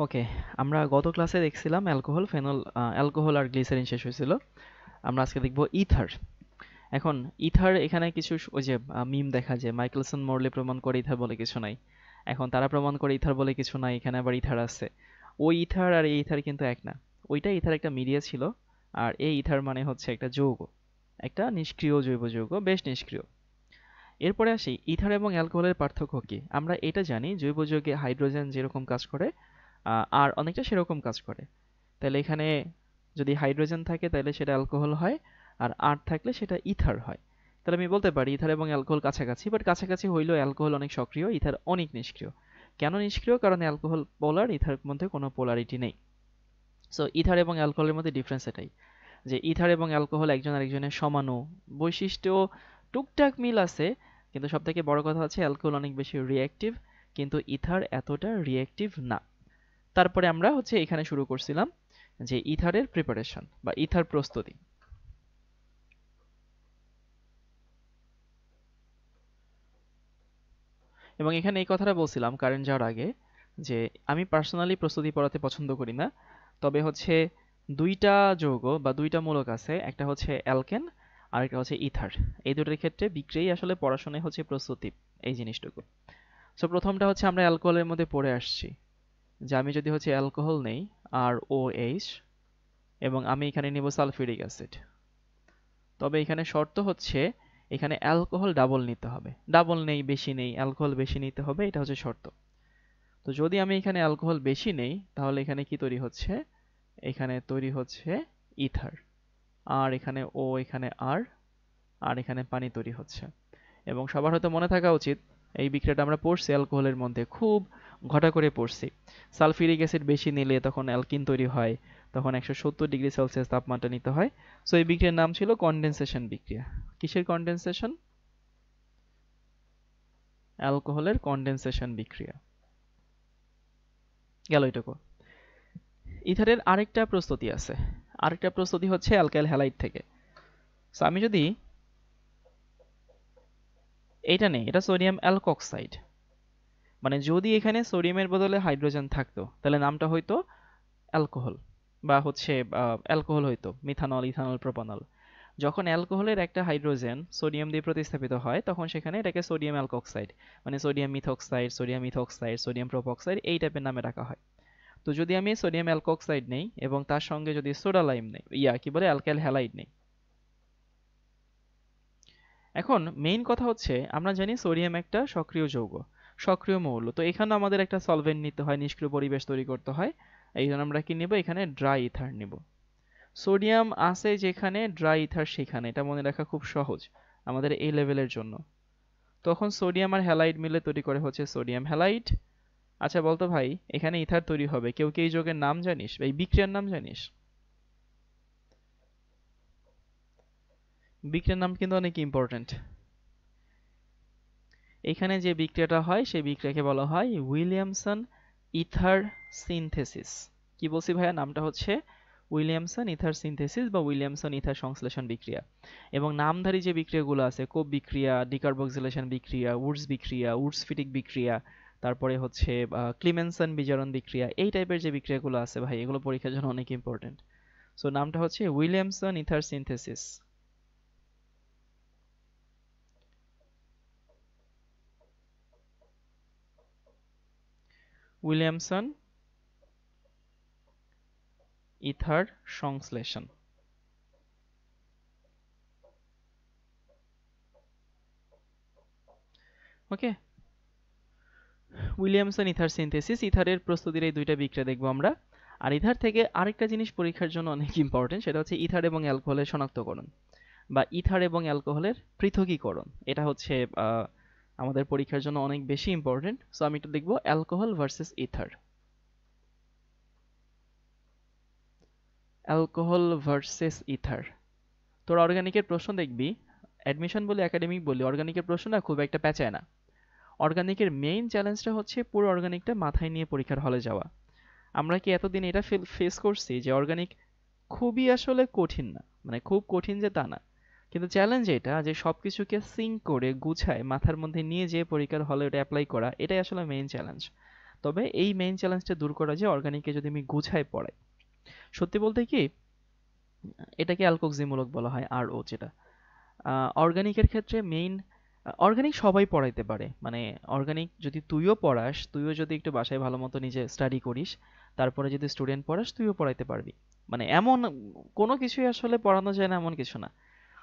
ওকে, আমরা গত ক্লাসে দেখছিলাম অ্যালকোহল, ফেনল, অ্যালকোহল আর গ্লিসারিন শেষ হয়েছিল। আমরা আজকে দেখব ইথার। এখন ইথার এখানে কিছু ওই যে মিম দেখা যায়, মাইকেলসন মোরলে প্রমাণ করে ইথার বলে কিছু নাই। এখন তারা প্রমাণ করে ইথার বলে কিছু নাই, এখানে আবার ইথার আছে। ওই ইথার আর এই ইথার কিন্তু এক না। ওইটা ইথার একটা মিডিয়া ছিল, আর এই ইথার মানে হচ্ছে একটা যৌগ, একটা নিষ্ক্রিয় জৈব যৌগ, বেশ নিষ্ক্রিয়। এরপরে আসি ইথার এবং অ্যালকোহলের পার্থক্য কি। আমরা এটা জানি জৈব যৌগে হাইড্রোজেন যেরকম কাজ করে আর অনেকটা সেরকম কাজ করে। তাহলে এখানে যদি হাইড্রোজেন থাকে তাহলে সেটা অ্যালকোহল হয়, আর আর থাকলে সেটা ইথার হয়। তাহলে আমি বলতে পারি ইথার এবং অ্যালকোহল কাছাকাছি, বাট কাছাকাছি হইলেও অ্যালকোহল অনেক সক্রিয়, ইথার অনেক নিষ্ক্রিয়। কেন নিষ্ক্রিয়? কারণ অ্যালকোহল পোলার, ইথার মধ্যে কোনো পোলারিটি নেই। সো ইথার এবং অ্যালকোহলের মধ্যে ডিফারেন্স এটাই, যে ইথার এবং অ্যালকোহল একজন আরেকজনের সমানু, বৈশিষ্ট্য টুকটাক মিল আছে, কিন্তু সব থেকে বড় কথা হচ্ছে অ্যালকোহল অনেক বেশি রিঅ্যাক্টিভ, কিন্তু ইথার এতটা রিঅ্যাক্টিভ না। তারপরে আমরা হচ্ছে এখানে শুরু করছিলাম যে ইথারের প্রিপারেশন বা ইথার প্রস্তুতি। এবং এখানে এই কথাটা বলছিলাম কারেন্ট যাওয়ার আগে, যে আমি পার্সোনালি প্রস্তুতি পড়াতে পছন্দ করি না। তবে হচ্ছে দুইটা যৌগ বা দুইটা মূলক আছে, একটা হচ্ছে অ্যালকেন আর একটা হচ্ছে ইথার। এই দুটোর ক্ষেত্রে বিক্রিয়াই আসলে পড়াশোনায় হচ্ছে প্রস্তুতি, এই জিনিসটুকু। সো প্রথমটা হচ্ছে আমরা অ্যালকোহলের মধ্যে পড়ে আসছি, যে আমি যদি হচ্ছে অ্যালকোহল নেই আর ও এইচ, এবং আমি এখানে নেব সালফিউরিক অ্যাসিড। তবে এখানে শর্ত হচ্ছে এখানে অ্যালকোহল ডাবল নিতে হবে, ডাবল নেই বেশি নেই, অ্যালকোহল বেশি নিতে হবে, এটা হচ্ছে শর্ত। তো যদি আমি এখানে অ্যালকোহল বেশি নেই তাহলে এখানে কি তৈরি হচ্ছে, এখানে তৈরি হচ্ছে ইথার, আর এখানে ও, এখানে আর এখানে পানি তৈরি হচ্ছে। এবং সবার হয়তো মনে থাকা উচিত এই বিক্রিয়াটা আমরা পড়ছি অ্যালকোহলের মধ্যে, খুব ঘটা করে পড়ছি। সালফিউরিক অ্যাসিড বেশি নিলে তখন অ্যালকিন তৈরি হয়, তখন 170°C তাপমাত্রা নিতে হয়। সো এই বিক্রিয়ার নাম ছিল কনডেনসেশন বিক্রিয়া। কিসের কনডেনসেশন? অ্যালকোহলের কনডেনসেশন বিক্রিয়া। গেল এটুকু। ইথারের আরেকটা প্রস্তুতি আছে, আরেকটা প্রস্তুতি হচ্ছে অ্যালকাইল হ্যালাইড থেকে। সো আমি যদি এইটা নেই, এটা সোডিয়াম অ্যালকক্সাইড, মানে যদি এখানে সোডিয়ামের বদলে হাইড্রোজেন থাকতো তাহলে নামটা হয়তো অ্যালকোহল, বা হচ্ছে অ্যালকোহল হইতো মিথানল, ইথানল, প্রোপানল। যখন অ্যালকোহলের একটা হাইড্রোজেন সোডিয়াম দিয়ে প্রতিস্থাপিত হয় তখন সেখানে এটাকে সোডিয়াম অ্যালকক্সাইড, মানে সোডিয়াম মিথক্সাইড, সোডিয়াম ইথক্সাইড, সোডিয়াম প্রোপক্সাইড, এই টাইপের নামে রাখা হয়। তো যদি আমি সোডিয়াম অ্যালকক্সাইড নেই এবং তার সঙ্গে যদি সোডা লাইম নেই, কি বলে, অ্যালকাইল হ্যালাইড নেই। এখন মেইন কথা হচ্ছে আমরা জানি সোডিয়াম একটা সক্রিয় যৌগ, সক্রিয় মৌল। তো এখানে আমাদের একটা সলভেন্ট নিতে হয়, নিষ্ক্রিয় পরিবেশ তৈরি করতে হয়। এই জন্য আমরা কি নিব, এখানে ড্রাই ইথার নিব। সোডিয়াম আছে যেখানে, ড্রাই ইথার সেখানে, এটা মনে রাখা খুব সহজ আমাদের এই লেভেলের জন্য। তখন সোডিয়াম আর হ্যালাইড মিলে তৈরি করে হচ্ছে সোডিয়াম হ্যালাইড। আচ্ছা বলতো ভাই, এখানে ইথার তৈরি হবে, কেউ কি এই যৌগের নাম জানিস, এই বিক্রিয়ার নাম জানিস? বিক্রিয়ার নাম কিন্তু অনেক ইম্পর্টেন্ট। এখানে যে বিক্রিয়াটা হয় সেই বিক্রিয়াকে বলা হয় উইলিয়ামসন ইথার সিনথেসিস। কি বলছি ভাইয়া, নামটা হচ্ছে উইলিয়ামসন ইথার সিনথেসিস বা উইলিয়ামসন ইথার সংশ্লেষণ বিক্রিয়া। এবং নামধারী যে বিক্রিয়াগুলো আছে, কোপ বিক্রিয়া, ডিকার্বক্সিলেশন বিক্রিয়া, উডস বিক্রিয়া, উডস-ফিটিক বিক্রিয়া, তারপরে হচ্ছে ক্লিমেনসন বিজারণ বিক্রিয়া, এই টাইপের যে বিক্রিয়াগুলো আছে ভাই, এগুলো পরীক্ষার জন্য অনেক ইম্পর্টেন্ট। সো নামটা হচ্ছে Williamson ether synthesis. Williamson ether সংশ্লেষণ। ওকে, উইলিয়ামসন ইথার সিনথেসিস, ইথারের প্রস্তুতির এই দুইটা বিক্রিয়া দেখবো আমরা। আর ইথার থেকে আরেকটা জিনিস পরীক্ষার জন্য অনেক ইম্পর্টেন্ট, সেটা হচ্ছে ইথার এবং অ্যালকোহলের শনাক্তকরণ বা ইথার এবং অ্যালকোহলের পৃথকীকরণ। এটা হচ্ছে আমাদের পরীক্ষার জন্য অনেক বেশি ইম্পর্টেন্ট। সো আমি একটু দেখবো alcohol versus ether. Alcohol versus ether. তোর অর্গানিকের প্রশ্ন দেখবি, অ্যাডমিশন বলি, একাডেমিক বলি, অর্গানিকের প্রশ্ন না খুব একটা প্যাঁচায় না। অর্গানিকের মেইন চ্যালেঞ্জটা হচ্ছে পুরো অর্গানিকটা মাথায় নিয়ে পরীক্ষার হলে যাওয়া। আমরা কি এতদিন এটা ফেস করছি যে অর্গানিক খুবই আসলে কঠিন না, মানে খুব কঠিন যে তা না, কিন্তু চ্যালেঞ্জ এটা যে সবকিছুকে সিঙ্ক করে গুছায় মাথার মধ্যে নিয়ে যেয়ে পরীক্ষার হলে ওটা অ্যাপ্লাই করা, এটাই আসলে মেইন চ্যালেঞ্জ। তবে এই মেইন চ্যালেঞ্জটা দূর করা যায় অর্গানিককে যদি আমি গুছায় পড়াই। সত্যি বলতে কি, এটাকে অ্যালকোহলিজমূলক বলা হয়, আরও যেটা অর্গানিকের ক্ষেত্রে মেইন, অর্গানিক সবাই পড়াইতে পারে, মানে অর্গানিক যদি তুইও পড়াস, তুইও যদি একটু বাসায় ভালো মতো নিজে স্টাডি করিস, তারপরে যদি স্টুডেন্ট পড়াস, তুইও পড়াইতে পারবি। মানে এমন কোনো কিছুই আসলে পড়ানো যায় না এমন কিছু না।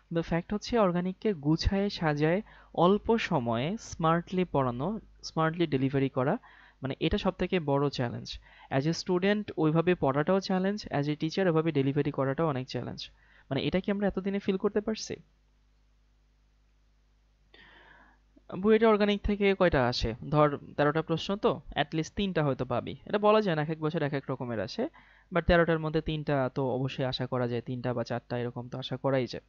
কিন্তু ফ্যাক্ট হচ্ছে অর্গানিককে গুছায় সাজায় অল্প সময়ে স্মার্টলি পড়ানো, স্মার্টলি ডেলিভারি করা, মানে এটা সব থেকে বড় চ্যালেঞ্জ। অ্যাজ এ স্টুডেন্ট ওইভাবে পড়াটাও চ্যালেঞ্জ, অ্যাজ এ টিচার ওইভাবে ডেলিভারি করাটাও অনেক চ্যালেঞ্জ। মানে এটা কি আমরা এতদিনে ফিল করতে পারছি? বুয়েটে অর্গানিক থেকে কয়টা আসে? ধর 13টা প্রশ্ন, তো অ্যাটলিস্ট 3টা হয়তো পাবি। এটা বলা যায় না, এক এক বছর এক এক রকমের আসে, বাট 13টার মধ্যে 3টা তো অবশ্যই আশা করা যায়, 3টা বা 4টা এরকম তো আশা করাই যায়।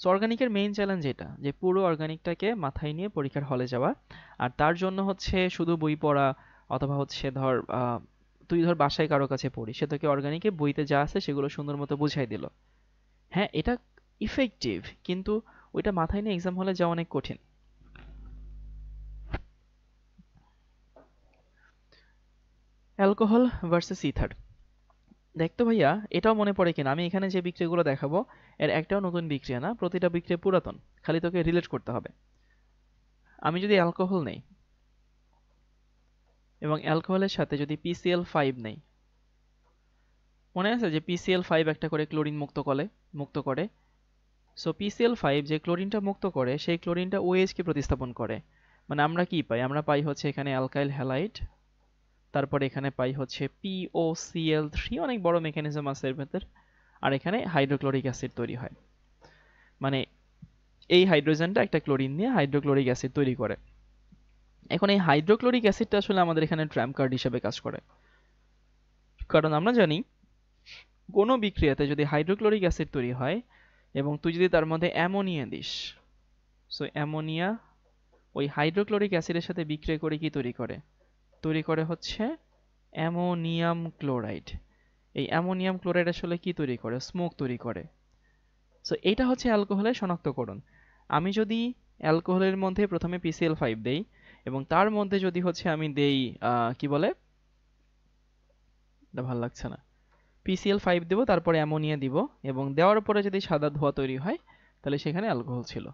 সো অর্গানিকের মেইন চ্যালেঞ্জ এটা, যে পুরো অর্গানিকটাকে মাথায় নিয়ে পরীক্ষার হলে যাওয়া। আর তার জন্য হচ্ছে শুধু বই পড়া, অথবা হচ্ছে ধর তুই ধর বাসায় কারো কাছে পড়িস, সে তোকে অর্গানিকে বইতে যা আছে সেগুলো সুন্দর মতো বুঝাই দিল। হ্যাঁ, এটা ইফেক্টিভ, কিন্তু ওইটা মাথায় নিয়ে এক্সাম হলে যাওয়া অনেক কঠিন। অ্যালকোহল ভার্সেস ইথার, দেখতো ভাইয়া, এটাও মনে পড়ে কিনা, আমি এখানে যে বিক্রিয়াগুলো দেখাবো এর একটাও নতুন বিক্রিয়া না, প্রতিটা বিক্রিয়া পুরাতন, খালি তোকে রিলেট করতে হবে। আমি যদি অ্যালকোহল নেই এবং অ্যালকোহলের সাথে যদি PCl5 নেই, মনে আছে যে PCl5 একটা করে ক্লোরিন মুক্ত করে। সো PCl5 যে ক্লোরিনটা মুক্ত করে, সেই ক্লোরিনটা OH কে প্রতিস্থাপন করে। মানে আমরা কি পাই? আমরা পাই হচ্ছে এখানে অ্যালকাইল হ্যালাইড, তারপরে এখানে পাই হচ্ছে POCl3, অনেক বড় মেকানিজম আছে এর ভেতর। আর এখানে হাইড্রোক্লোরিক অ্যাসিড তৈরি হয়। মানে এই হাইড্রোজেনটা একটা ক্লোরিন নিয়ে হাইড্রোক্লোরিক অ্যাসিড তৈরি করে। এখন এই হাইড্রোক্লোরিক অ্যাসিডটা আসলে আমাদের এখানে ট্র্যাম্প কার্ড হিসেবে কাজ করে। কারণ আমরা জানি কোনো বিক্রিয়াতে যদি হাইড্রোক্লোরিক অ্যাসিড তৈরি হয় এবং তুই যদি তার মধ্যে অ্যামোনিয়া দিস, সো অ্যামোনিয়া ওই হাইড্রোক্লোরিক অ্যাসিডের সাথে বিক্রিয়া করে কি তৈরি করে? তৈরি করে হচ্ছে অ্যামোনিয়াম ক্লোরাইড। এই অ্যামোনিয়াম ক্লোরাইড আসলে কি তৈরি করে? স্মোক তৈরি করে। সো এইটা হচ্ছে অ্যালকোহলের শনাক্তকরণ। আমি যদি অ্যালকোহলের মধ্যে প্রথমে PCl5 দেই এবং তার মধ্যে যদি হচ্ছে আমি দেই কি বলে, এটা ভালো লাগছে না, PCl5 দেব, তারপরে অ্যামোনিয়া দিব, এবং দেওয়ার পরে যদি সাদা ধোঁয়া তৈরি হয়, তাহলে সেখানে অ্যালকোহল ছিল।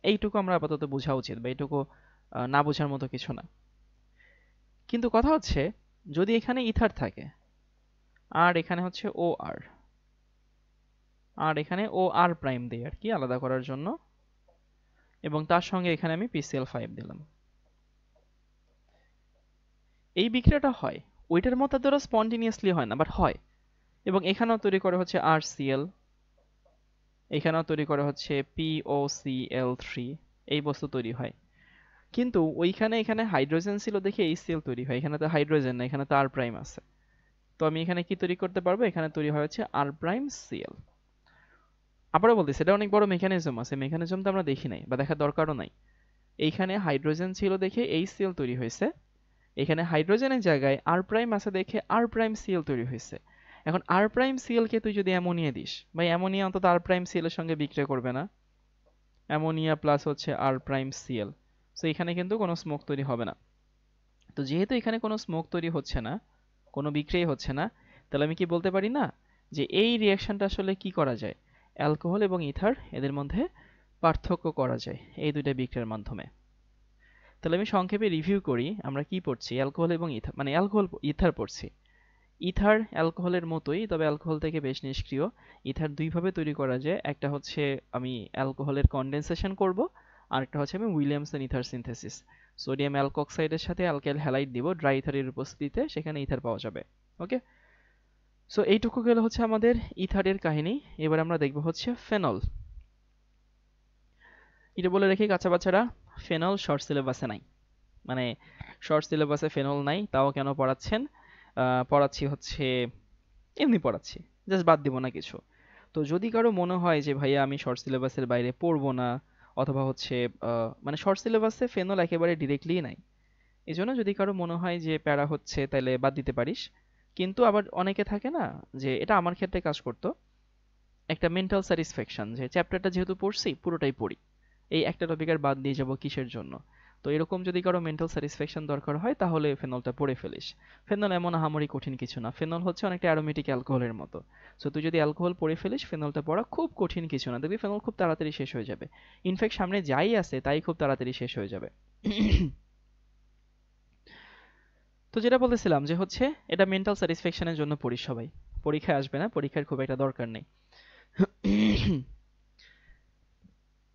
এইটুকু আমরা আপাতত বোঝা উচিত, বা এইটুকু না বোঝার মতো কিছু না। কিন্তু কথা হচ্ছে, যদি এখানে ইথার থাকে আর এখানে হচ্ছে OR, আর এখানে OR প্রাইম দেই আর কি আলাদা করার জন্য, এবং তার সঙ্গে এখানে আমি PCl5 দিলাম, এই বিক্রিয়াটা হয়। ওইটার মতো ধরো স্পন্টেনিয়াসলি হয় না, বাট হয়। এবং এখানেও তৈরি করে হচ্ছে RCl, এখানেও তৈরি করে হচ্ছে POCl3, এই বস্তু তৈরি হয়। কিন্তু ওইখানে এখানে হাইড্রোজেন ছিল দেখে HCl তৈরি হয়, এখানে তো হাইড্রোজেন না, এখানে তো R প্রাইম আছে। তো আমি এখানে কি তৈরি করতে পারবো? এখানে তৈরি হয় হচ্ছে R প্রাইম Cl। আবারও বলতেছি, এটা অনেক বড় মেকানিজম আছে, মেকানিজম তো আমরা দেখি নাই বা দেখার দরকারও নাই। এইখানে হাইড্রোজেন ছিল দেখে HCl তৈরি হয়েছে, এখানে হাইড্রোজেনের জায়গায় R প্রাইম আছে দেখে R প্রাইম Cl তৈরি হয়েছে। এখন R প্রাইম Cl কে তুই যদি অ্যামোনিয়া দিস, ভাই অ্যামোনিয়া অন্তত R প্রাইম Cl এর সঙ্গে বিক্রিয়া করবে না, অ্যামোনিয়া প্লাস হচ্ছে R প্রাইম Cl। সো এখানে কিন্তু কোনো স্মোক তৈরি হবে না। তো যেহেতু এখানে কোনো স্মোক তৈরি হচ্ছে না, কোনো বিক্রিয়াই হচ্ছে না, তাহলে আমি কি বলতে পারি না যে এই রিঅ্যাকশনটা আসলে কি করা যায়? অ্যালকোহল এবং ইথার এদের মধ্যে পার্থক্য করা যায় এই দুইটা বিক্রিয়ার মাধ্যমে। তাহলে আমি সংক্ষেপে রিভিউ করি, আমরা কি পড়ছি? অ্যালকোহল এবং ইথার, মানে অ্যালকোহল ইথার পড়ছি। ইথার অ্যালকোহলের মতোই, তবে অ্যালকোহল থেকে বেশ নিষ্ক্রিয়। ইথার দুইভাবে তৈরি করা যায়, একটা হচ্ছে আমি অ্যালকোহলের কনডেনসেশন করব, আর একটা হচ্ছে আমি উইলিয়ামসন ইথার সিনথেসিস। সোডিয়াম অ্যালকোক্সাইডের সাথে অ্যালকাইল হ্যালাইড দিব ড্রাই ইথারের উপস্থিতিতে, সেখানে ইথার পাওয়া যাবে। ওকে, সো এইটুকু গেল হচ্ছে আমাদের ইথারের কাহিনী। এবার আমরা দেখব হচ্ছে ফেনল। এটা বলে রেখে কাঁচা বাচ্চারা, ফেনল শর্ট সিলেবাসে নাই। মানে শর্ট সিলেবাসে ফেনল নাই, তাও কেন পড়াচ্ছেন? পড়াচ্ছি হচ্ছে এমনি পড়াচ্ছি, জাস্ট বাদ দিব না কিছু। তো যদি কারো মনে হয় যে ভাইয়া আমি শর্ট সিলেবাসের বাইরে পড়বো না, অথবা হচ্ছে মানে শর্ট সিলেবাসে ফেনল একেবারে ডিরেক্টলি নাই, এই জন্য যদি কারো মনে হয় যে প্যারা হচ্ছে, তাহলে বাদ দিতে পারিস। কিন্তু আবার অনেকে থাকে না, যে এটা আমার ক্ষেত্রে কাজ করতো, একটা মেন্টাল স্যাটিসফ্যাকশন, যে চ্যাপ্টারটা যেহেতু পড়ছি পুরোটাই পড়ি, এই একটা টপিক আর বাদ দিয়ে যাব কিসের জন্য? তো এরকম যদি কারো মেন্টাল স্যাটিসফ্যাকশন দরকার হয় তাহলে ফেনলটা পড়ে ফেলিস। ফেনল এমন আহামরি কঠিন কিছু না, ফেনল হচ্ছে অনেকটা অ্যারোমেটিক অ্যালকোহলের মতো। সো তুই যদি অ্যালকোহল পড়ে ফেলিস, ফেনলটা পড়া খুব কঠিন কিছু না, দেখবি ফেনল খুব তাড়াতাড়ি শেষ হয়ে যাবে। ইনফ্যাক্ট সামনে যাই আছে তাই খুব তাড়াতাড়ি শেষ হয়ে যাবে। তো যেটা বলতেছিলাম যে হচ্ছে এটা মেন্টাল স্যাটিসফ্যাকশনের জন্য পড়ি সবাই, পরীক্ষায় আসবে না, পরীক্ষার খুব একটা দরকার নেই।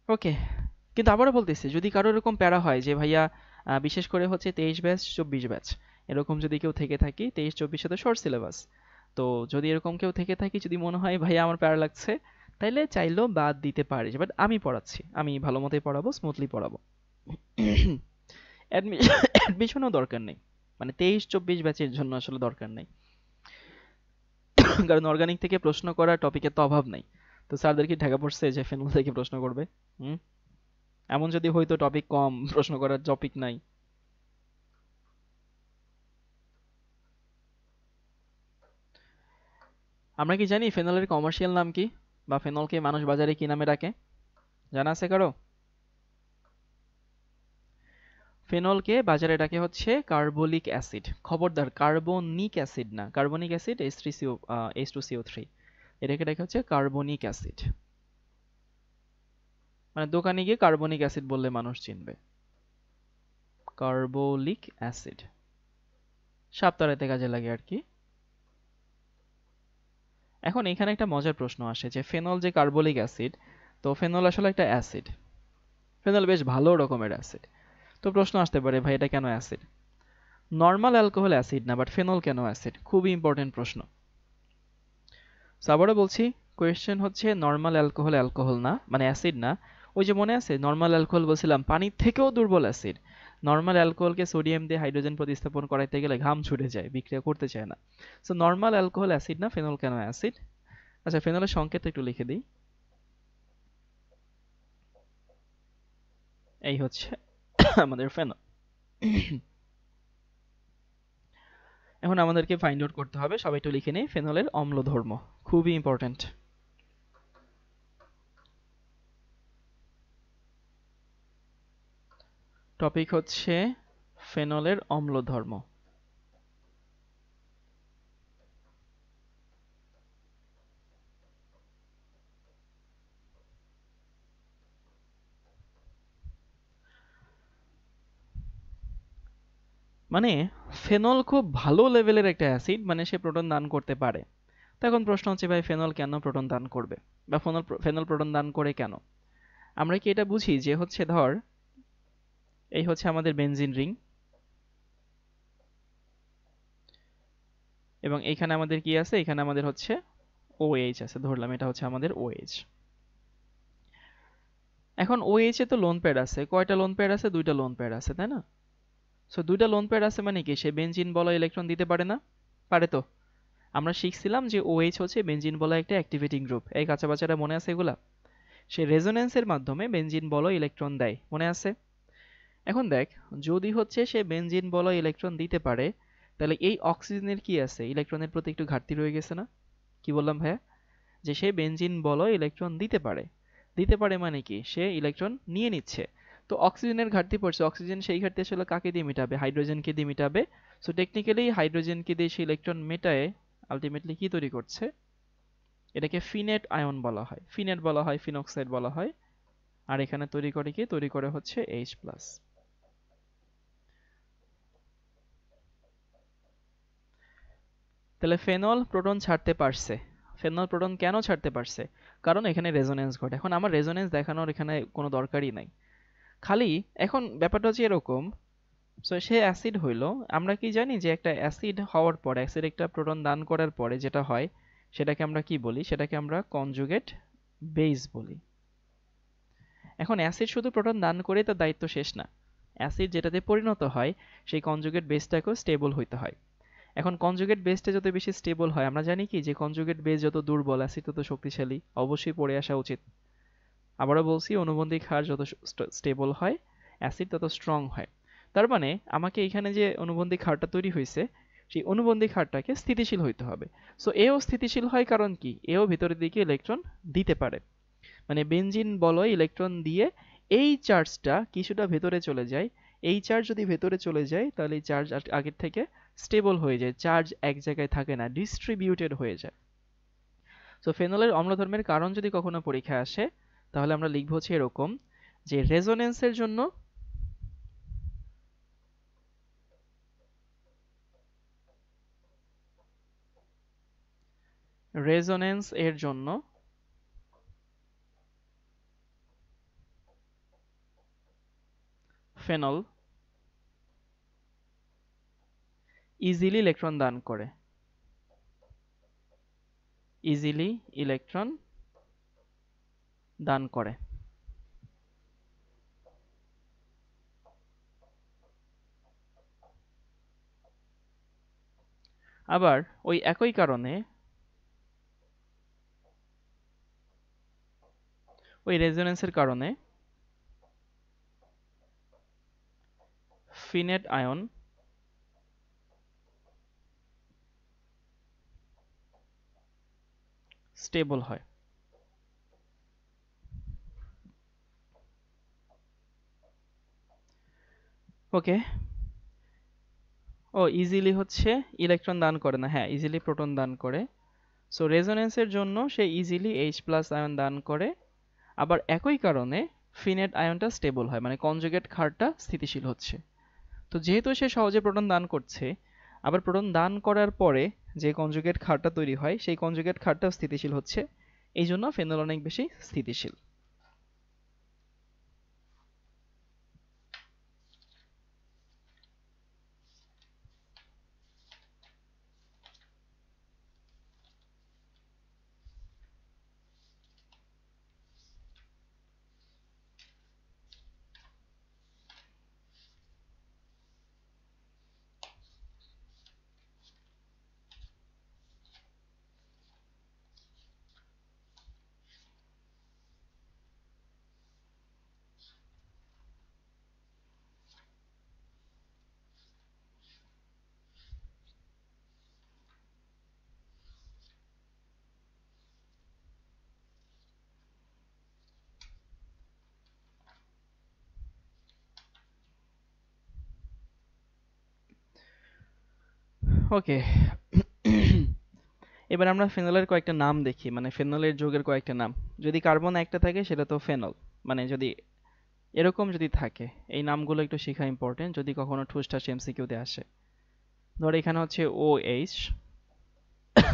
ওকে, কিন্তু আবারও বলতেছি যদি কারো এরকম প্যারা হয় যে ভাইয়া বিশেষ করে হচ্ছে 23 ব্যাচ 24 ব্যাচ এরকম যদি কেউ থেকে থাকি, 23-24 তো শর্ট সিলেবাস, তো যদি এরকম কেউ থেকে থাকি, যদি মনে হয় ভাইয়া আমার প্যারা লাগছে, তাইলে চাইলেও বাদ দিতে পারিস, বাট আমি পড়াচ্ছি, আমি ভালো মতোই পড়াবো, স্মুথলি পড়াবো। অ্যাডমিশনও দরকার নেই, মানে 23-24 ব্যাচের জন্য আসলে দরকার নেই। কারণ অর্গানিক থেকে প্রশ্ন করার টপিকের তো অভাব নাই। তো স্যারদের কি ঢাকা পড়ছে যে ফেনুল থেকে প্রশ্ন করবে? হুম, এমন যদি হয়তো টপিক কম, প্রশ্ন করার টপিক নাই। আমরা কি জানি ফেনলের কমার্শিয়াল নাম কি, বা ফেনলকে মানুষ বাজারে কি নামে ডাকে? জানা আছে কারো? ফেনলকে বাজারে ডাকে হচ্ছে কার্বলিক অ্যাসিড। খবরদার, কার্বনিক অ্যাসিড না, কার্বনিক অ্যাসিড H2CO3, এটাকে ডাকে হচ্ছে কার্বনিক অ্যাসিড। মানে দোকানে গিয়ে কার্বনিক অ্যাসিড বললে মানুষ চিনবে। কার্বলিক অ্যাসিড সাবতারাতে কাজে লাগে আর কি। এখন এখানে একটা মজার প্রশ্ন আসে যে ফেনল যে কার্বলিক অ্যাসিড, তো ফেনল আসলে একটা অ্যাসিড, ফেনল বেশ ভালো রকমের অ্যাসিড। তো প্রশ্ন আসতে পারে ভাই এটা কেন অ্যাসিড? নর্মাল অ্যালকোহল অ্যাসিড না, বাট ফেনল কেন অ্যাসিড? খুবই ইম্পর্টেন্ট প্রশ্ন। সো আবারও বলছি, কোয়েশ্চেন হচ্ছে নর্মাল অ্যালকোহল অ্যালকোহল না, মানে অ্যাসিড না। ওই যে মনে আছে নর্মাল অ্যালকোহল বলছিলাম পানির থেকেও দুর্বল অ্যাসিড। নর্মাল অ্যালকোহলকে সোডিয়াম দিয়ে হাইড্রোজেন প্রতিস্থাপন করাইতে গেলে ঘাম ছুটে যায়, বিক্রিয়া করতে চায় না। সো নর্মাল অ্যালকোহল অ্যাসিড না, ফেনল কেন অ্যাসিড? আচ্ছা, ফেনলের সংকেত একটু লিখে দিই। এই হচ্ছে আমাদের ফেনল। এখন আমাদেরকে ফাইন্ড আউট করতে হবে, সবাই একটু লিখে নেই, ফেনলের অম্ল ধর্ম, খুবই ইম্পর্টেন্ট। টপিক হচ্ছে ফেনলের অম্ল ধর্ম। মানে ফেনল খুব ভালো লেভেলের একটা অ্যাসিড, মানে সে প্রোটন দান করতে পারে। তো এখন প্রশ্ন হচ্ছে ভাই ফেনল কেন প্রোটন দান করবে, বা ফেনল ফেনল প্রোটন দান করে কেন? আমরা কি এটা বুঝি যে হচ্ছে ধর এই হচ্ছে আমাদের বেনজিন রিং, এবং এইখানে আমাদের কি আছে, এখানে আমাদের হচ্ছে OH আছে, ধরলাম এটা হচ্ছে আমাদের OH। এখন OH এ তো লোন পেয়ার আছে, কয়টা লোন পেয়ার আছে? দুইটা লোন পেয়ার আছে, তাই না? সো দুইটা লোন পেয়ার আছে মানে কি সে বেনজিন বলয় ইলেকট্রন দিতে পারে না? পারে তো। আমরা শিখছিলাম যে OH হচ্ছে বেনজিন বলয় একটা অ্যাক্টিভেটিং গ্রুপ, এই কাঁচা বাচ্চারা মনে আছে এগুলা? সে রেজোন্যান্সের মাধ্যমে বেনজিন বলয় ইলেকট্রন দেয়, মনে আছে? এখন দেখ, যদি হচ্ছে সে বেনজিন বলয় ইলেকট্রন দিতে পারে, তাহলে এই অক্সিজেনের কি আছে, ইলেকট্রনের প্রতি একটু ঘাটতি রয়ে গেছে না? কি বললাম ভাইয়া? যে সে বেনজিন বলয় ইলেকট্রন দিতে পারে, দিতে পারে মানে কি সে ইলেকট্রন নিয়ে নিচ্ছে। তো অক্সিজেনের ঘাটতি পড়ছে, অক্সিজেন সেই ঘাটতি আসলে কাকে দিয়ে মেটাবে? হাইড্রোজেনকে দিয়ে মেটাবে। সো টেকনিক্যালি হাইড্রোজেনকে দিয়ে সে ইলেকট্রন মেটায়, আলটিমেটলি কি তৈরি করছে? এটাকে ফিনেট আয়ন বলা হয়, ফিনেট বলা হয়, ফিনক্সাইড বলা হয়। আর এখানে তৈরি করে কি? তৈরি করে হচ্ছে H+। তাহলে ফেনল প্রোটন ছাড়তে পারছে। ফেনল প্রোটন কেন ছাড়তে পারছে? কারণ এখানে রেজোনেন্স ঘটে। এখন আমার রেজোনেন্স দেখানোর এখানে কোনো দরকারই নাই, খালি এখন ব্যাপারটা হচ্ছে এরকম। সো সে অ্যাসিড হইলো, আমরা কি জানি যে একটা অ্যাসিড হওয়ার পর, অ্যাসিড একটা প্রোটন দান করার পরে যেটা হয় সেটাকে আমরা কি বলি? সেটাকে আমরা কনজুগেট বেস বলি। এখন অ্যাসিড শুধু প্রোটন দান করেই তার দায়িত্ব শেষ না, অ্যাসিড যেটাতে পরিণত হয় সেই কনজুগেট বেসটাকেও স্টেবল হইতে হয়। এখন কনজুগেট বেসটা যত বেশি স্টেবল হয়, আমরা জানি কি যে কনজুগেট বেস যত দুর্বল অ্যাসিড তত শক্তিশালী, অবশ্যই পড়ে আসা উচিত। আবারও বলছি, অনুবন্ধী ক্ষার যত স্টেবল হয় অ্যাসিড তত স্ট্রং হয়। তার মানে আমাকে এখানে যে অনুবন্ধী ক্ষারটা তৈরি হয়েছে সেই অনুবন্ধী ক্ষারটাকে স্থিতিশীল হইতে হবে। সো এও স্থিতিশীল হয় কারণ কি এও ভিতরের দিকে ইলেকট্রন দিতে পারে, মানে বেনজিন বলয় ইলেকট্রন দিয়ে এই চার্জটা কিছুটা ভেতরে চলে যায়, এই চার্জ যদি ভেতরে চলে যায় তাহলে এই চার্জ আগের থেকে স্টেবল হয়ে যায়, চার্জ এক জায়গায় থাকে না, ডিস্ট্রিবিউটেড হয়ে যায়। তো ফেনলের অম্লধর্মের কারণ যদি কখনো পরীক্ষায় আসে তাহলে আমরা লিখব হচ্ছে এরকম যে রেজোনেন্সের জন্য রেজোনেন্স এর জন্য ফেনল ইজিলি ইলেকট্রন দান করে, ইজিলি ইলেকট্রন দান করে। আবার ওই একই কারণে ওই রেজোনেন্সের কারণে ফিনেট আয়ন স্টেবল হয়। ওকে, ও ইজিলি হচ্ছে ইলেকট্রন দান করে না, হ্যাঁ ইজিলি প্রোটন দান করে। সো রেজোনেন্সের জন্য সে ইজিলি H+ আয়ন দান করে, আবার একই কারণে ফিনেট আয়নটা স্টেবল হয়, মানে কনজুগেট ক্ষারটা স্থিতিশীল হচ্ছে। তো যেহেতু সে সহজে প্রোটন দান করছে, আবার প্রোটন দান করার পরে যে কনজুগেট ক্ষারটা তৈরি হয় সেই কনজুগেট ক্ষারটাও স্থিতিশীল হচ্ছে, এই জন্য ফেনল অনেক বেশি স্থিতিশীল। ওকে, এবার আমরা ফেনলের কয়েকটা নাম দেখি, মানে ফেনলের যৌগের কয়েকটা নাম। যদি কার্বন একটা থাকে সেটা তো ফেনল, মানে যদি এরকম যদি থাকে, এই নামগুলো একটু শেখা ইম্পর্টেন্ট যদি কখনো ঠুসঠাস এমসিকিউতে আসে। ধর এখানে হচ্ছে OH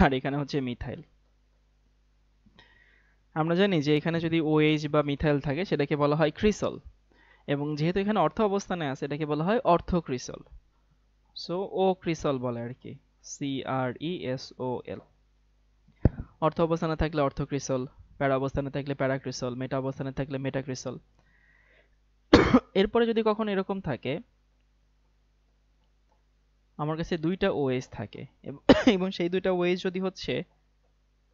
আর এখানে হচ্ছে মিথাইল। আমরা জানি যে এখানে যদি OH বা মিথাইল থাকে সেটাকে বলা হয় ক্রিসল, এবং যেহেতু এখানে অর্থ অবস্থানে আছে এটাকে বলা হয় অর্থক্রিসল। সো ও ক্রিসল বলে আর কি, CRESOL। অর্থ অবস্থানে থাকলে অর্থক্রিসল, প্যারা অবস্থানে থাকলে প্যারাক্রিসল, মেটা অবস্থানে থাকলে মেটাক্রিসল। এরপরে যদি কখনো এরকম থাকে আমার কাছে দুইটা OH থাকে এবং সেই দুইটা OH যদি হচ্ছে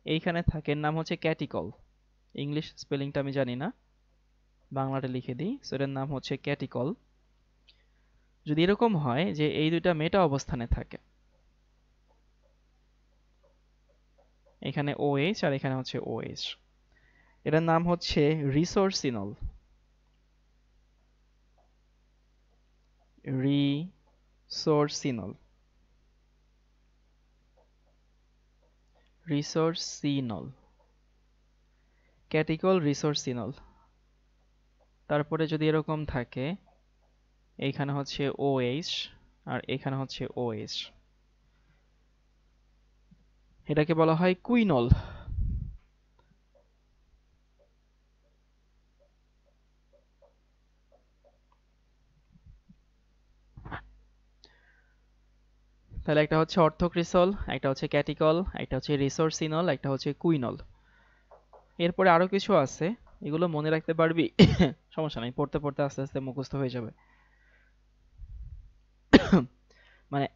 এইখানে থাকে, নাম হচ্ছে ক্যাটিকল। ইংলিশ স্পেলিংটা আমি জানি না, বাংলাটা লিখে দিই। সো এটার নাম হচ্ছে ক্যাটিকল। যদি এরকম হয় যে এই দুইটা মেটা অবস্থানে থাকে, এখানে OH আর এখানে হচ্ছে OH, এটার নাম হচ্ছে রিসোর্সিনল। রিসোর্সিনল, রিসোর্সিনল, ক্যাটিকল রিসোর্সিনল। তারপরে যদি এরকম থাকে এইখানে হচ্ছে OH আর এখানে হচ্ছে OH, এটাকে বলা হয় কুইনল। তাহলে একটা হচ্ছে অর্থক্রিসল, একটা হচ্ছে ক্যাটিকল, একটা হচ্ছে রিসোর্সিনল, একটা হচ্ছে কুইনল। এরপরে আরো কিছু আছে, এগুলো মনে রাখতে পারবি সমস্যা নাই, পড়তে পড়তে আস্তে আস্তে মুখস্থ হয়ে যাবে। মানে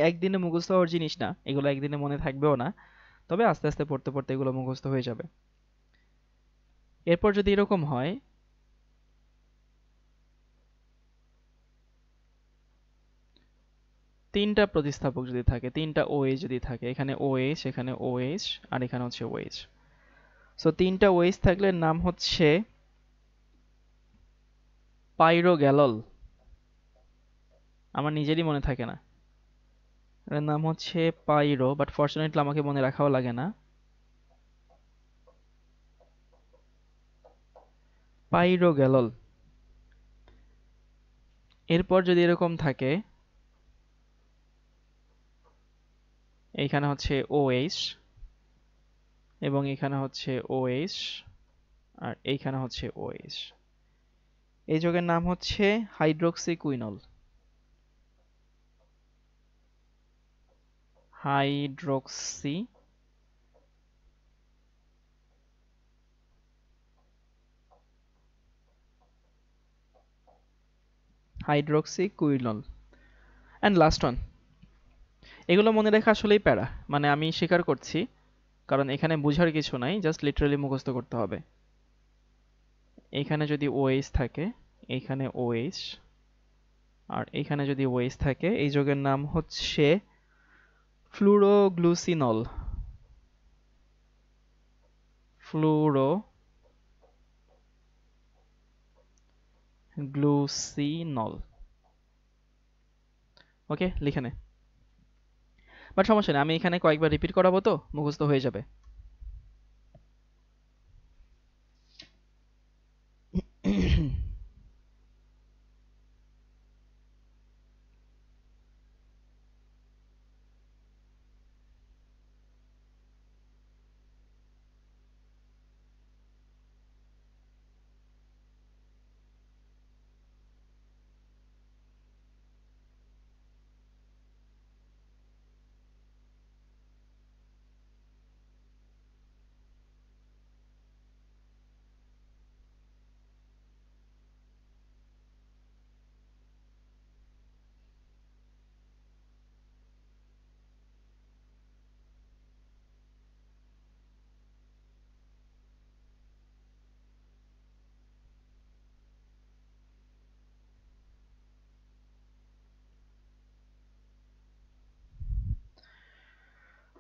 একদিনে মুখস্থ হওয়ার জিনিস না এগুলো, একদিনে মনে থাকবেও না, তবে আস্তে আস্তে পড়তে পড়তে এগুলো মুখস্থ হয়ে যাবে। এরপর যদি এরকম হয় তিনটা প্রতিস্থাপক যদি থাকে, তিনটা OH যদি থাকে, এখানে OH, এখানে OH আর এখানে হচ্ছে OH। সো তিনটা OH থাকলে নাম হচ্ছে পাইরোগ্যালল। আমার নিজেরই মনে থাকে না। এর নাম হচ্ছে পাইরো, বাট ফরচুনেটলি আমাকে মনে রাখাও লাগে না। পাইরোগ্যালল। এরপর যদি এরকম থাকে, এইখানে হচ্ছে OH এবং এখানে হচ্ছে OH আর এইখানে হচ্ছে OH। এই যৌগের নাম হচ্ছে hydroxyquinol. Hydroxy hydroxyquinol. And last one. এগুলো মনে রাখা আসলেই প্যারা, মানে আমি স্বীকার করছি, কারণ এখানে বুঝার কিছু নাই, জাস্ট লিটারালি মুখস্থ করতে হবে। এইখানে যদি OH থাকে, এইখানে OH, আর এইখানে যদি OH থাকে, এই যৌগের নাম হচ্ছে ফ্লুরোগ্লুসিনল। ফ্লুরোগ্লুসিনল। ওকে, লিখে নে। বাট সমস্যা নেই, আমি এখানে কয়েকবার রিপিট করাবো তো মুখস্থ হয়ে যাবে।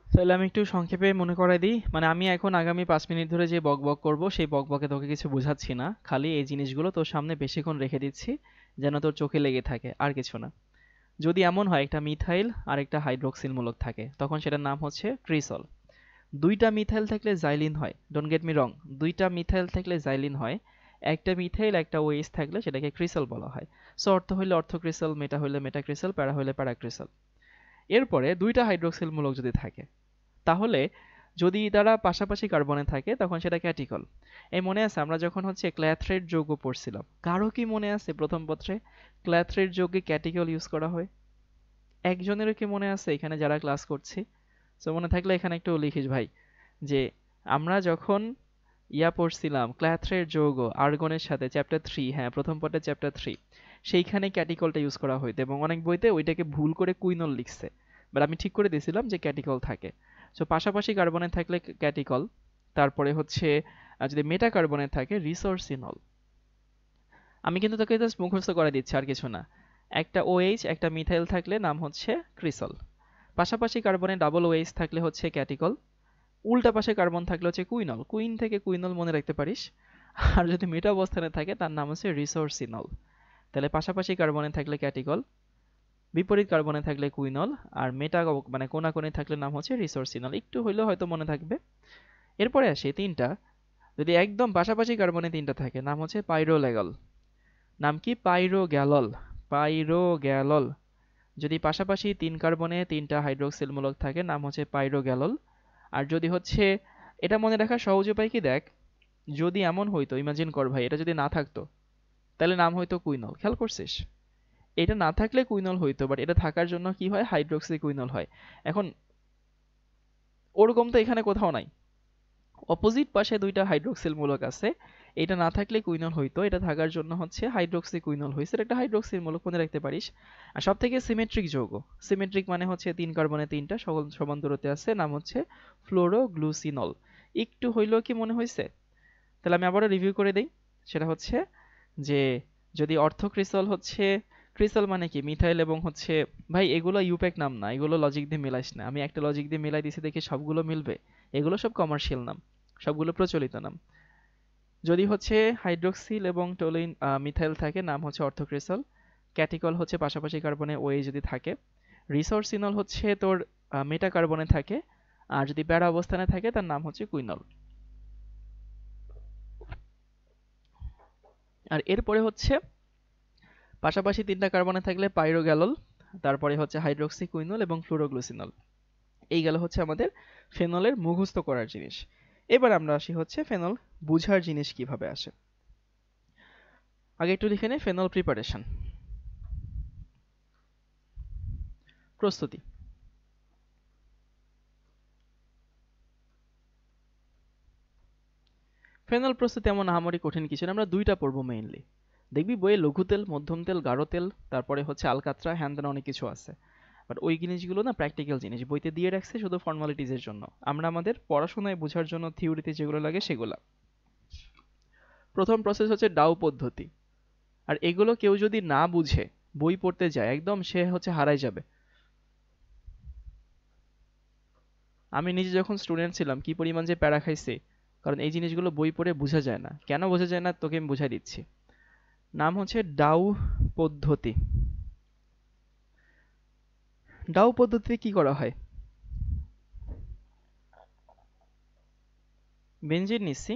তাহলে আমি একটু সংক্ষেপে মনে করাই দিই, মানে আমি এখন আগামী 5 মিনিট ধরে যে বকবক করব সেই বকবকে তোকে কিছু বোঝাচ্ছি না, খালি এই জিনিসগুলো তোর সামনে বেশিক্ষণ রেখে দিচ্ছি যেন তোর চোখে লেগে থাকে, আর কিছু না। যদি এমন হয় একটা মিথাইল আর একটা হাইড্রোক্সিল মূলক থাকে, তখন সেটার নাম হচ্ছে ক্রিসল। দুইটা মিথাইল থাকলে জাইলিন হয়, ডোন্ট গেট মি রং। দুইটা মিথাইল থাকলে জাইলিন হয়। একটা মিথাইল একটা ওএইচ থাকলে সেটাকে ক্রিসল বলা হয়। সো অর্থ হইলে অর্থক্রিসল, মেটা হইলে মেটাক্রিসল, প্যারা হইলে প্যারাক্রিসল। এরপরে দুইটা হাইড্রোক্সিল মূলক যদি থাকে, তাহলে যদি তারা পাশাপাশি কার্বনে থাকে তখন সেটা ক্যাটিকল। এই মনে আছে আমরা যখন হচ্ছে ক্ল্যাথ্রেট যৌগ পড়ছিলাম, কারো কি মনে আছে প্রথম পত্রে ক্ল্যাথ্রেট যৌগে ক্যাটিকল ইউজ করা হয়? একজনেরও কি মনে আছে এখানে যারা ক্লাস করছি? সো মনে থাকলে এখানে একটু লিখিস ভাই, যে আমরা যখন পড়ছিলাম ক্ল্যাথ্রেট যৌগ আর্গনের সাথে চ্যাপ্টার 3, হ্যাঁ প্রথম পত্রে চ্যাপ্টার 3, সেইখানে ক্যাটিকলটা ইউজ করা হইতো এবং অনেক বইতে ওইটাকে ভুল করে কুইনল লিখছে, বাট আমি ঠিক করে দিয়েছিলাম যে ক্যাটিকল থাকে। সো পাশাপাশি কার্বনে থাকলে ক্যাটিকল, তারপরে হচ্ছে যদি মেটা কার্বনে থাকে রিসোর্সিনল। আমি কিন্তু তোকে জাস্ট মুখস্থ করে দিচ্ছি, আর কিছু না। একটা OH একটা মিথাইল থাকলে নাম হচ্ছে ক্রিসল, পাশাপাশি কার্বনে ডাবল OH থাকলে হচ্ছে ক্যাটিকল, উল্টা পাশে কার্বন থাকলে হচ্ছে কুইনল, কুইন থেকে কুইনল মনে রাখতে পারিস। আর যদি মেটা অবস্থানে থাকে তার নাম হচ্ছে রিসোর্সিনল। তাহলে পাশাপাশি কার্বনে থাকলে ক্যাটিকল, বিপরীত কার্বনে থাকলে কুইনল, আর মেটা মানে কোনাকুনি থাকলে নাম হচ্ছে রিসোর্সিনল। একটু হইলেও হয়তো মনে থাকবে। এরপরে আসে তিনটা, যদি একদম পাশাপাশি কার্বনে তিনটা থাকে নাম হচ্ছে পাইরোলেগল। নাম কি? পাইরোগ্যালল। পাইরোগ্যালল। যদি পাশাপাশি 3 কার্বনে 3টা হাইড্রোক্সিল মূলক থাকে নাম হচ্ছে পাইরোগ্যালল। আর যদি হচ্ছে, এটা মনে রাখার সহজ উপায় কি দেখ, যদি এমন হইতো, ইমাজিন কর ভাই এটা যদি না থাকতো, তাহলে নাম হইতো কুইনল। খেয়াল করছিস? এটা না থাকলে কুইনল হইতো, বাট এটা থাকার জন্য কি হয়, হাইড্রোক্সি কুইনল হয়। এখন ওরকম তো এখানে কোথাও নাই, অপোজিট পাশে দুইটা হাইড্রোক্সিল মূলক আছে, এটা না থাকলে কুইনল হইতো, এটা থাকার জন্য হচ্ছে হাইড্রোক্সি কুইনল হয়েছে, একটা হাইড্রোক্সিল মূলক মনে রাখতে পারিস। আর সব থেকে সিমেট্রিক যৌগ, সিমেট্রিক মানে হচ্ছে 3 কার্বনে 3টা সকল সমান দূরত্বে আছে, নাম হচ্ছে ফ্লোরোগ্লুসিনল। একটু হইলেও কি মনে হয়েছে? তাহলে আমি আবারও রিভিউ করে দেই। সেটা হচ্ছে যে যদি অর্থক্রিসল হচ্ছে, ক্রিসল মানে কি মিথাইল এবং হচ্ছে, ভাই এগুলো ইউপ্যাক নাম না, এগুলো লজিক দিয়ে মিলাইস না, আমি একটা লজিক দিয়ে মিলাই দিছি দেখে সবগুলো মিলবে? এগুলো সব কমার্শিয়াল নাম, সবগুলো প্রচলিত নাম। যদি হচ্ছে হাইড্রোক্সিল এবং টোলিন মিথাইল থাকে নাম হচ্ছে অর্থক্রিসল, ক্যাটিকল হচ্ছে পাশাপাশি কার্বনে ওয়ে যদি থাকে, রিসোর্সিনল হচ্ছে তোর মেটা কার্বনে থাকে, আর যদি প্যারা অবস্থানে থাকে তার নাম হচ্ছে কুইনল। আর এরপরে হচ্ছে পাশাপাশি 3টা কার্বনে থাকলে পাইরোগ্যালল, তারপরে হচ্ছে হাইড্রোক্সি কুইনল এবং ফ্লুরোগ্লুসিনল। এই গেল হচ্ছে আমাদের ফেনলের মুখস্থ করার জিনিস। এবার আমরা আসি হচ্ছে ফেনল বুঝার জিনিস কিভাবে আসে। আগে একটু লিখে নেই ফেনল প্রিপারেশন। প্রস্তুতি। ফেনল প্রস্তুতি এমন আহামরি কঠিন কিছু না, আমরা 2টা পড়বো মেইনলি। দেখবি বইয়ে লঘু তেল, মধ্যম তেল, গাঢ় তেল, তারপরে হচ্ছে আলকাতরা, হ্যান অনেক কিছু আছে। বাট ওই জিনিসগুলো না প্র্যাকটিক্যাল জিনিস, বইতে দিয়ে রাখছে শুধু ফর্মালিটিজের জন্য। আমরা আমাদের পড়াশোনায় বোঝার জন্য থিওরিতে যেগুলো লাগে সেগুলা। প্রথম প্রসেস হচ্ছে ডাউ পদ্ধতি। আর এগুলো কেউ যদি না বুঝে বই পড়তে যায় একদম সে হচ্ছে হারাই যাবে। আমি নিজে যখন স্টুডেন্ট ছিলাম কি পরিমাণ যে প্যারা খাইছি, কারণ এই জিনিসগুলো বই পড়ে বোঝা যায় না। কেন বোঝা যায় না তোকে আমি বুঝাই দিচ্ছি। নাম হচ্ছে ডাউ পদ্ধতি। ডাউ পদ্ধতিতে কি করা হয়? বেনজিন নিচ্ছি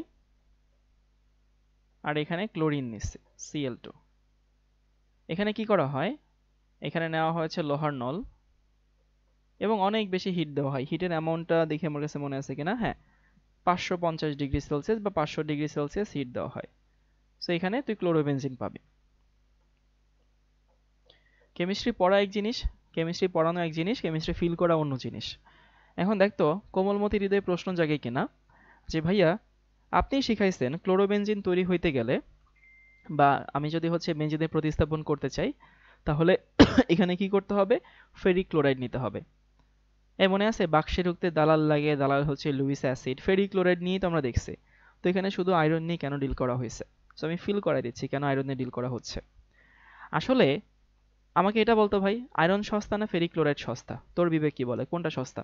আর এখানে ক্লোরিন নিচ্ছি Cl2। এখানে কি করা হয়, এখানে নেওয়া হয়েছে লোহার নল এবং অনেক বেশি হিট দেওয়া হয়। হিটের অ্যামাউন্টটা দেখে আমার কাছে মনে আছে কিনা, হ্যাঁ 550 ডিগ্রি সেলসিয়াস বা 500 ডিগ্রি সেলসিয়াস হিট দেওয়া হয়। সো এখানে তুই ক্লোরোবেনজিন পাবি। কেমিস্ট্রি পড়া এক জিনিস, কেমিস্ট্রি পড়ানো এক জিনিস, কেমিস্ট্রি ফিল করা অন্য জিনিস। এখন দেখতো কোমলমতি হৃদয়ে প্রশ্ন জাগে কিনা যে ভাইয়া আপনি শিখাইছেন ক্লোরোবেনজিন তৈরি হইতে গেলে, বা আমি যদি হচ্ছে বেনজিনে প্রতিস্থাপন করতে চাই তাহলে এখানে কি করতে হবে, ফেরিক ক্লোরাইড নিতে হবে। মনে আছে বাক্সে ঢুকতে দালাল লাগে, দালাল হচ্ছে লুইস অ্যাসিড, ফেরিক ক্লোরাইড নিয়েই তো আমরা দেখছি। তো এখানে শুধু আয়রন নিয়ে কেন ডিল করা হয়েছে, সো আমি ফিল করাই দিচ্ছি কেন আয়রন নিয়ে ডিল করা হচ্ছে। আসলে আমাকে এটা বলতো ভাই, আয়রন সস্তা না ফেরিক ক্লোরাইড সস্তা? তোর বিবেক কি বলে কোনটা সস্তা?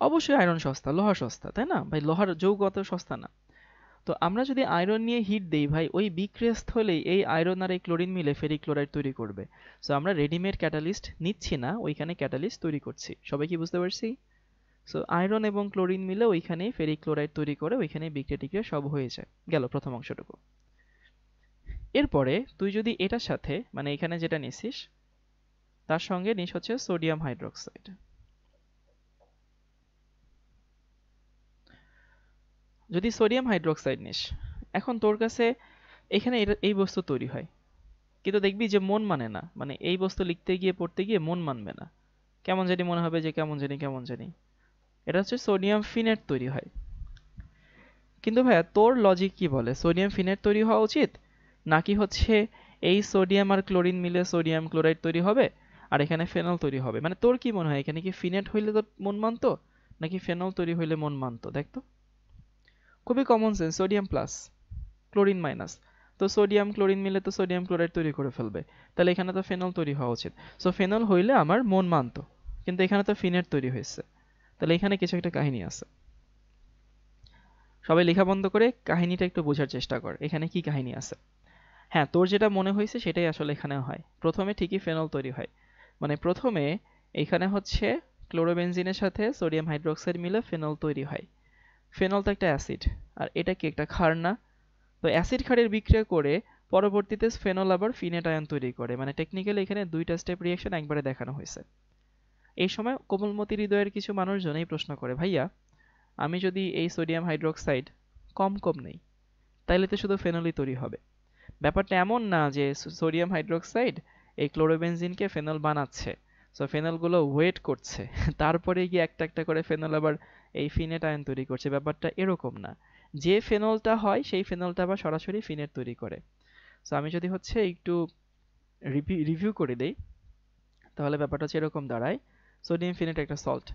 অবশ্যই আয়রন সস্তা, লোহা সস্তা, তাই না ভাই? লোহার যৌগ অত সস্তা না। তো আমরা যদি আয়রন নিয়ে হিট দেই ভাই, ওই বিক্রিয়া স্থলেই এই আয়রন আর এই ক্লোরিন মিলে ফেরিক ক্লোরাইড তৈরি করবে। সো আমরা রেডিমেড ক্যাটালিস্ট নিচ্ছি না, ওইখানে ক্যাটালিস্ট তৈরি করছি। সবাই কি বুঝতে পারছি? সো আয়রন এবং ক্লোরিন মিলে ওইখানেই ফেরিক ক্লোরাইড তৈরি করে, ওইখানেই বিক্রিয়া টিক্রিয়া সব হয়ে যায়। গেল প্রথম অংশটুকু। এরপরে তুই যদি এটার সাথে মানে এখানে যেটা নিছিস তার সঙ্গে নিস হচ্ছে সোডিয়াম হাইড্রোক্সাইড। যদি সোডিয়াম হাইড্রোক্সাইড নিস, এখন তোর কাছে এখানে এই বস্তু তৈরি হয়, কিন্তু দেখবি যে মন মানে না, মানে এই বস্তু লিখতে গিয়ে পড়তে গিয়ে মন মানবে না, কেমন জানি মনে হবে যে কেমন জানি কেমন জানি। এটা হচ্ছে সোডিয়াম ফিনেট তৈরি হয়। কিন্তু ভাইয়া তোর লজিক কি বলে সোডিয়াম ফিনেট তৈরি হওয়া উচিত, নাকি হচ্ছে এই সোডিয়াম আর ক্লোরিন মিলে সোডিয়াম ক্লোরাইড তৈরি হবে আর এখানে ফেনল তৈরি হবে? মানে তোর কি মনে হয় এখানে কি ফিনেট হইলে তো মন মানতো, নাকি ফেনল তৈরি হইলে মন মানতো? দেখতো খুবই common sense, sodium plus chlorine minus, তো সোডিয়াম ক্লোরিন মিলে তো সোডিয়াম ক্লোরাইড তৈরি করে ফেলবে, তাহলে এখানে তো ফেনল তৈরি হওয়া উচিত। সো ফেনল হইলে আমার মন মানতো, কিন্তু এখানে তো ফিনেট তৈরি হয়েছে, তাহলে এখানে কিছু একটা কাহিনী আছে। সবাই লেখা বন্ধ করে কাহিনীটা একটু বোঝার চেষ্টা কর, এখানে কি কাহিনী আছে। হ্যাঁ তোর যেটা মনে হয়েছে সেটাই আসলে এখানেও হয়। প্রথমে ঠিকই ফেনল তৈরি হয়, মানে প্রথমে এখানে হচ্ছে ক্লোরোবেনজিনের সাথে সোডিয়াম হাইড্রোক্সাইড মিলে ফেনল তৈরি হয়। ফেনল তো একটা অ্যাসিড, আর এটা কি একটা ক্ষার না? তো অ্যাসিড ক্ষারের বিক্রিয়া করে পরবর্তীতে ফেনল আবার ফিনেট আয়ন তৈরি করে, মানে টেকনিক্যালি এখানে 2টা স্টেপ রিঅ্যাকশন একবারে দেখানো হয়েছে। এই সময় কোমলমতি হৃদয়ের কিছু মানুষজন এই প্রশ্ন করে, ভাইয়া আমি যদি এই সোডিয়াম হাইড্রোক্সাইড কম কম নেই তাইলে তো শুধু ফেনলই তৈরি হবে। ব্যাপারটা এমন না যে সোডিয়াম হাইড্রোক্সাইড এই ক্লোরোবেনজিনকে ফেনল বানাচ্ছে, সো ফেনলগুলো ওয়েট করছে তারপরে গিয়ে একটা একটা করে ফেনল আবার এই ফিনেট আয়ন তৈরি করছে, ব্যাপারটা এরকম না। যে ফেনলটা হয় সেই ফেনলটা আবার সরাসরি ফিনেট তৈরি করে। সো আমি যদি হচ্ছে একটু রিভিউ করে দেই তাহলে ব্যাপারটা হচ্ছে এরকম দাঁড়ায়। সোডিয়াম ফিনেট একটা সল্ট,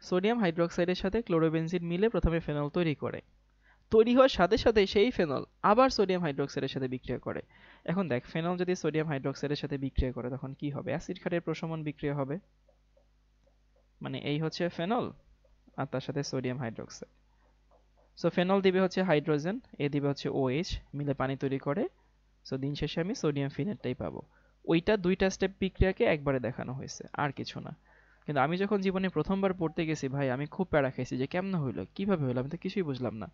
সোডিয়াম হাইড্রোক্সাইডের সাথে ক্লোরোবেনজিন মিলে প্রথমে ফেনল তৈরি করে, তৈরি হওয়ার সাথে সাথে সেই ফেনল আবার সোডিয়াম হাইড্রোক্সাইডের সাথে বিক্রিয়া করে। এখন দেখ ফেনল যদি সোডিয়াম হাইড্রোক্সাইডের সাথে বিক্রিয়া করে তখন কি হবে, অ্যাসিড ক্ষারের প্রশমন বিক্রিয়া হবে। মানে এই হচ্ছে ফেনল আর তার সাথে সোডিয়াম হাইড্রোক্সাইড। সো ফেনল দিবে হচ্ছে হাইড্রোজেন, এ দিবে হচ্ছে OH, মিলে পানি তৈরি করে। সো দিন শেষে আমি সোডিয়াম ফিনেটটাই পাবো। ওইটা 2টা স্টেপ বিক্রিয়াকে একবারে দেখানো হয়েছে, আর কিছু না। কিন্তু আমি যখন জীবনে প্রথমবার পড়তে গেছি ভাই, আমি খুব প্যারা খাইছি যে কেমনে হইলো, কিভাবে হইলো, আমি তো কিছুই বুঝলাম না।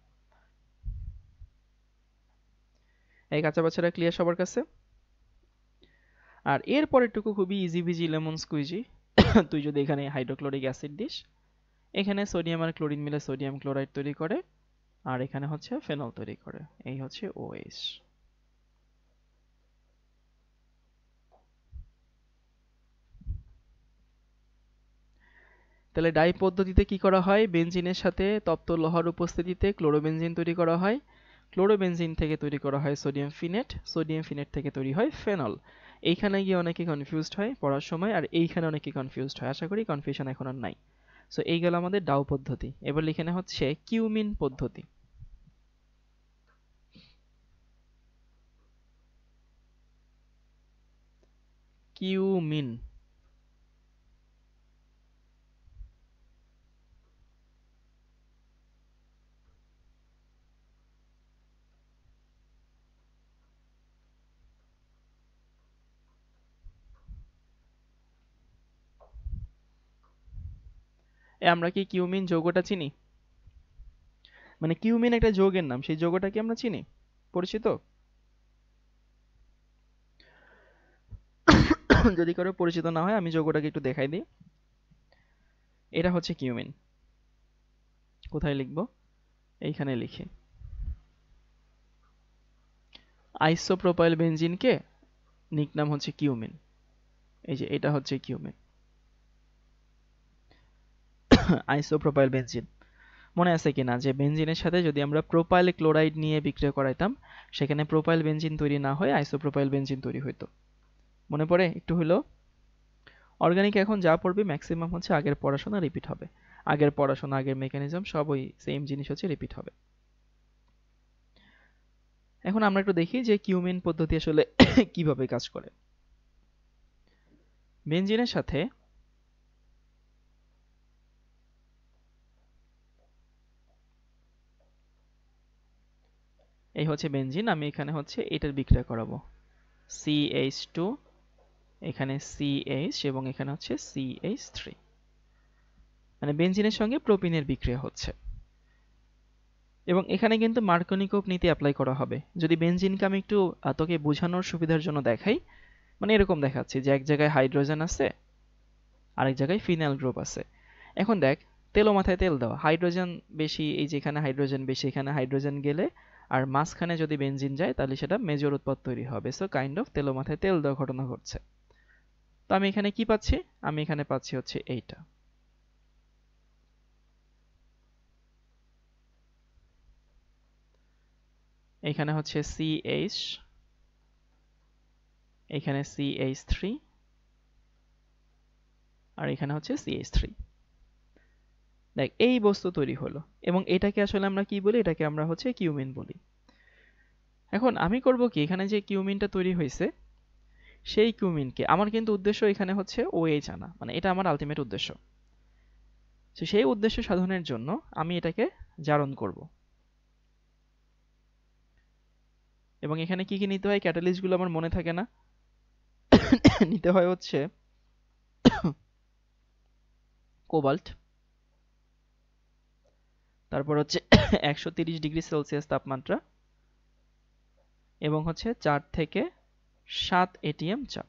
এই কাঁচা বাচ্চারা ক্লিয়ার সবার কাছে? আর এর পরেরটুকু খুবই ইজি বিজি লেমন স্কুইজি। তুই যদি এখানে হাইড্রোক্লোরিক অ্যাসিড দিস, এখানে সোডিয়াম আর ক্লোরিন মিলে সোডিয়াম ক্লোরাইড তৈরি করে, আর এখানে হচ্ছে ফেনল তৈরি করে। এই হচ্ছে OH। তাহলে ডাই পদ্ধতিতে কি করা হয়? বেনজিনের সাথে তপ্ত লোহার উপস্থিতিতে ক্লোরোবেনজিন তৈরি করা হয়। ক্লোরোবেনজিন থেকে তৈরি করা হয় সোডিয়াম ফিনেট, সোডিয়াম ফিনেট থেকে তৈরি হয় ফেনল। এইখানে গিয়ে অনেকে কনফিউজড হয় পড়ার সময়, আর এইখানে অনেকে কনফিউজড হয়। আশা করি কনফিউশন এখন আর নাই। সো এই গেল আমাদের ডাউ পদ্ধতি। এবার লিখে নেওয়া হচ্ছে কিউমিন পদ্ধতি। কিউমিন। আমরা কি কিউমিন যৌগটা চিনি? মানে কিউমিন একটা যৌগের নাম, সেই যৌগটা কি আমরা চিনি, পরিচিত? যদি কারো পরিচিত না হয়, আমি যৌগটাকে একটু দেখাই দিই। এটা হচ্ছে কিউমিন। কোথায় লিখবো? এইখানে লিখি। আইসোপ্রোপাইল বেনজিনকে নিকনাম হচ্ছে কিউমিন। এই যে এটা হচ্ছে কিউমিন, আইসোপ্রোপাইল বেনজিন। মনে আছে কিনা যে বেনজিনের সাথে যদি আমরা প্রোপাইল ক্লোরাইড নিয়ে বিক্রিয়া করাইতাম, সেখানে প্রোপাইল বেনজিন তৈরি না হয়ে আইসোপ্রোপাইল বেনজিন তৈরি হইতো। মনে পড়ে একটু হলো? অর্গানিক এখন যা পড়বি ম্যাক্সিমাম হচ্ছে আগের পড়াশোনা রিপিট হবে। আগের পড়াশোনা, আগের মেকানিজম সব ওই সেম জিনিস হচ্ছে রিপিট হবে। এখন আমরা একটু দেখি যে কিউমিন পদ্ধতি আসলে কিভাবে কাজ করে। বেনজিনের সাথে এই হচ্ছে বেনজিন, আমি এখানে হচ্ছে এটার বিক্রিয়া করাবো। CH2, এখানে CH এবং এখানে হচ্ছে CH3। মানে বেনজিনের সঙ্গে প্রোপিনের বিক্রিয়া হচ্ছে। এবং এখানে কিন্তু মার্কনিকোভ নীতি অ্যাপ্লাই করা হবে। যদি বেনজিনকে আমি একটু তোকে বোঝানোর সুবিধার জন্য দেখাই, মানে এরকম দেখাচ্ছি যে এক জায়গায় হাইড্রোজেন আছে, আরেক জায়গায় ফিনাইল গ্রুপ আছে। এখন দেখ, তেলো মাথায় তেল দাও, হাইড্রোজেন বেশি, এই যে এখানে হাইড্রোজেন বেশি, এখানে হাইড্রোজেন গেলে আর মাঝখানে যদি বেনজিন যায়, তাহলে সেটা মেজর উৎপাদ তৈরি হবে। সো কাইন্ড অফ তেলো মাথায় তেল দেওয়া ঘটনা ঘটছে। তো আমি এখানে কি পাচ্ছি? আমি এখানে পাচ্ছি হচ্ছে এইটা। এখানে হচ্ছে CH, এখানে CH3, আর এখানে হচ্ছে CH3। দেখ, এই বস্তু তৈরি হলো, এবং এটাকে আসলে আমরা কি বলি? এটাকে আমরা হচ্ছে কিউমিন বলি। এখন আমি করব কি, এখানে যে কিউমিনটা তৈরি হয়েছে, সেই কিউমিনকে, আমার কিন্তু উদ্দেশ্য এখানে হচ্ছে OH আনা, মানে এটা আমার আলটিমেট উদ্দেশ্য। তো সেই উদ্দেশ্য সাধনের জন্য আমি এটাকে জারণ করব। এবং এখানে কি কি নিতে হয়? ক্যাটালিস্টগুলো আমার মনে থাকে না। নিতে হয় হচ্ছে কোবাল্ট, তারপর হচ্ছে 130 ডিগ্রি সেলসিয়াস তাপমাত্রা, এবং হচ্ছে 4 থেকে 7 ATM চাপ।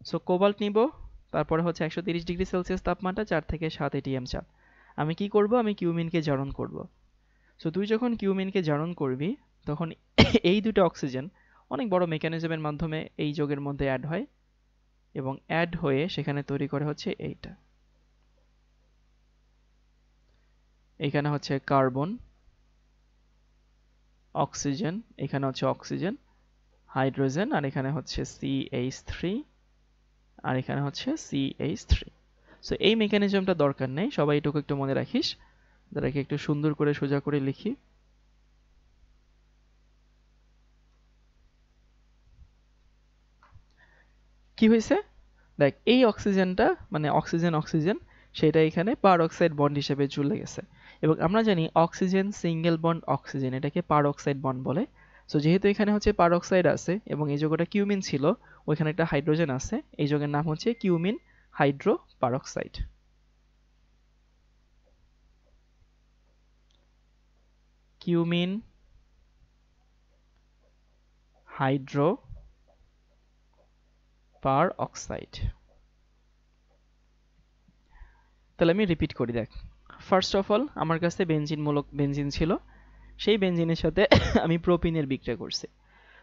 সো কোবাল্ট নিব, তারপরে হচ্ছে 130 ডিগ্রি সেলসিয়াস তাপমাত্রা, 4 থেকে 7 ATM চাপ। আমি কি করব? আমি কিউমিনকে জারণ করব। সো তুই যখন কিউমিনকে জারণ করবি, তখন এই দুটো অক্সিজেন অনেক বড় মেকানিজমের মাধ্যমে এই যৌগের মধ্যে অ্যাড হয়, এবং অ্যাড হয়ে সেখানে তৈরি করে হচ্ছে এইটা। এখানে হচ্ছে কার্বন, অক্সিজেন, এখানে হচ্ছে অক্সিজেন, হাইড্রোজেন, আর এখানে হচ্ছে CH3, আর এখানে হচ্ছে CH3। সো এই মেকানিজমটা দরকার নেই, সবাই এটুকু একটু মনে রাখিস। যারাকে একটু সুন্দর করে সোজা করে লিখি। কি হয়েছে? দেখ, এই অক্সিজেনটা, মানে অক্সিজেন অক্সিজেন, সেটা এখানে পার অক্সাইড বন্ড হিসেবে চলে গেছে। এবং আমরা জানি অক্সিজেন সিঙ্গেল বন্ড অক্সিজেন, এটাকে পারঅক্সাইড বন্ড বলে। সো যেহেতু এখানে হচ্ছে পারঅক্সাইড আছে এবং এই যৌগটা কিউমিন ছিল, ওইখানে একটা হাইড্রোজেন আছে, এই যৌগের নাম হচ্ছে cumin hydro peroxide. Cumin hydro peroxide. তাহলে আমি রিপিট করি, দেখ। ফার্স্ট অফ অল আমার কাছে বেনজিন ছিল, সেই বেনজিনের সাথে আমি প্রোপিনের বিক্রিয়া করছি।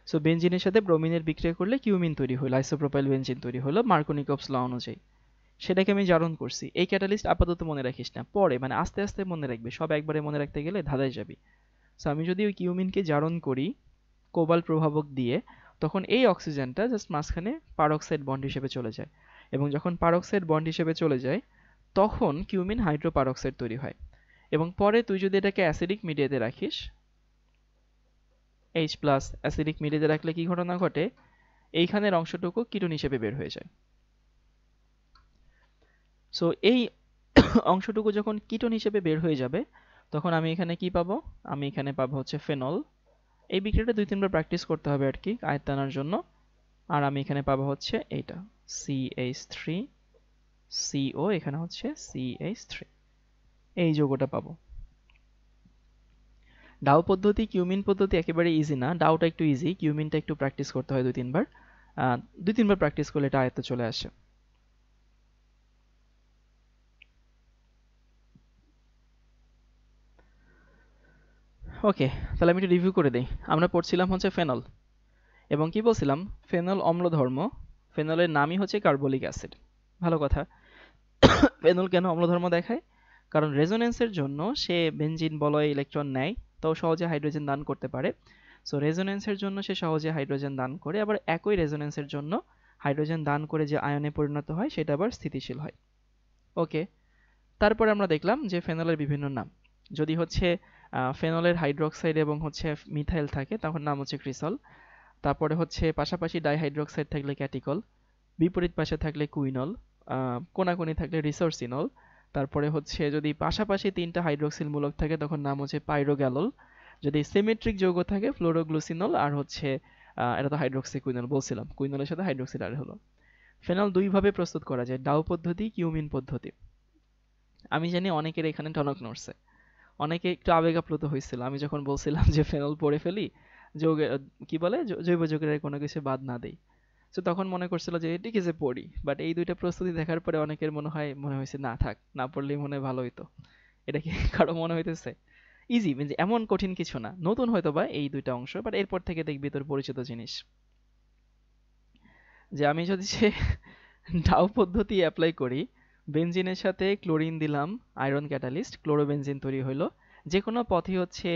সো বেনজিনের সাথে ব্রোমিনের বিক্রিয়া করলে কিউমিন তৈরি হলো, আইসোপ্রোপাইল বেনজিন তৈরি হলো মার্কোনিকভস ল অনুযায়ী। সেটাকে আমি জারণ করছি। এই ক্যাটালিস্ট আপাতত মনে রাখিস না, পরে মানে আস্তে আস্তে মনে রাখবি, সব একবারে মনে রাখতে গেলে ধাঁধায় যাবি। সো আমি যদি ওই কিউমিনকে জারণ করি কোবাল্ট প্রভাবক দিয়ে, তখন এই অক্সিজেনটা জাস্ট মাঝখানে পারঅক্সাইড বন্ড হিসেবে চলে যায়, এবং যখন পারঅক্সাইড বন্ড হিসেবে চলে যায় তখন কিউমিন হাইড্রোপারঅক্সাইড তৈরি হয়। এবং পরে তুই যদি এটাকে অ্যাসিডিক মিডিয়াতে রাখিস, H প্লাস অ্যাসিডিক মিডিয়াতে রাখলে কি ঘটনা ঘটে, এইখানের অংশটুকু কিটোন হিসেবে বের হয়ে যায়। সো এই অংশটুকু যখন কিটোন হিসেবে বের হয়ে যাবে, তখন আমি এখানে কি পাবো, আমি এখানে পাবো হচ্ছে ফেনল। এই বিক্রিয়াটা 2-3 বার প্র্যাকটিস করতে হবে আর কি আয়ত্ত আনার জন্য। আর আমি এখানে পাবো হচ্ছে এইটা CH3CO, এখানে হচ্ছে CH3, এই যৌগটা পাবো। ডাউ পদ্ধতি কিউমিন পদ্ধতি একেবারে ইজি না, ডাউটা একটু ইজি, কিউমিনটা একটু প্র্যাকটিস করতে হয় 2-3 বার। 2-3 বার প্র্যাকটিস করলে এটা আয়ত্তে চলে আসে। ওকে, তাহলে আমি একটু রিভিউ করে দেই। আমরা পড়ছিলাম হচ্ছে ফেনল, এবং কি বলছিলাম, ফেনল অম্লধর্ম, ফেনলের নামই হচ্ছে কার্বলিক অ্যাসিড। ভালো কথা। ফেনল কেন অম্লধর্ম দেখায়? কারণ রেজোনেন্সের জন্য সে বেনজিন বলয়ে ইলেকট্রন নেয়, তাও সহজে হাইড্রোজেন দান করতে পারে। সো রেজোনেন্সের জন্য সে সহজে হাইড্রোজেন দান করে, আবার একই রেজোনেন্সের জন্য হাইড্রোজেন দান করে যে আয়নে পরিণত হয় সেটা আবার স্থিতিশীল হয়। ওকে, তারপরে আমরা দেখলাম যে ফেনলের বিভিন্ন নাম। যদি হচ্ছে ফেনলের হাইড্রোক্সাইড এবং হচ্ছে মিথাইল থাকে তখন নাম হচ্ছে ক্রিসল। তারপরে হচ্ছে পাশাপাশি ডাইহাইড্রোক্সাইড থাকলে ক্যাটিকল, বিপরীত পাশে থাকলে কুইনল, কোনাকুনি থাকলে রিসোর্সিনল। তারপরে হচ্ছে যদি পাশাপাশি 3টা হাইড্রোক্সিল মূলক থাকে তখন নাম হচ্ছে পাইরোগ্যালল। যদি সিমেট্রিক যৌগ থাকে ফ্লোরোগ্লুসিনল, আর হচ্ছে এটা তো হাইড্রোক্সি কুইনল বলছিলাম, কুইনলের সাথে হাইড্রোক্সিল আর হলো। ফেনল দুইভাবে প্রস্তুত করা যায়, ডাউ পদ্ধতি, কিউমিন পদ্ধতি। আমি জানি অনেকের এখানে টনক নড়ছে, অনেকে একটু আবেগ আপ্লুত হয়েছিল আমি যখন বলছিলাম যে ফেনল পড়ে ফেলি, যৌগে কি বলে জৈব যৌগের কোনো কিছু বাদ না দেই। তো তখন মনে করছিল যে এটিকে যে পড়ি, বাট এই দুইটা প্রস্তুতি দেখার পরে অনেকের মনে হয়েছে না থাক, না পড়লেই মনে হয় ভালো হইতো। এটা কি কারো মনে হইতেছে? ইজি, মানে এমন কঠিন কিছু না, নতুন হয়তো বা এই দুইটা অংশ, বাট এরপর থেকে দেখবি তোর পরিচিত জিনিস। যে আমি যদি যে ডাউ পদ্ধতি অ্যাপ্লাই করি, বেনজিনের সাথে ক্লোরিন দিলাম, আয়রন ক্যাটালিস্ট, ক্লোরোবেনজিন তৈরি হইলো। যে কোনো পথই হচ্ছে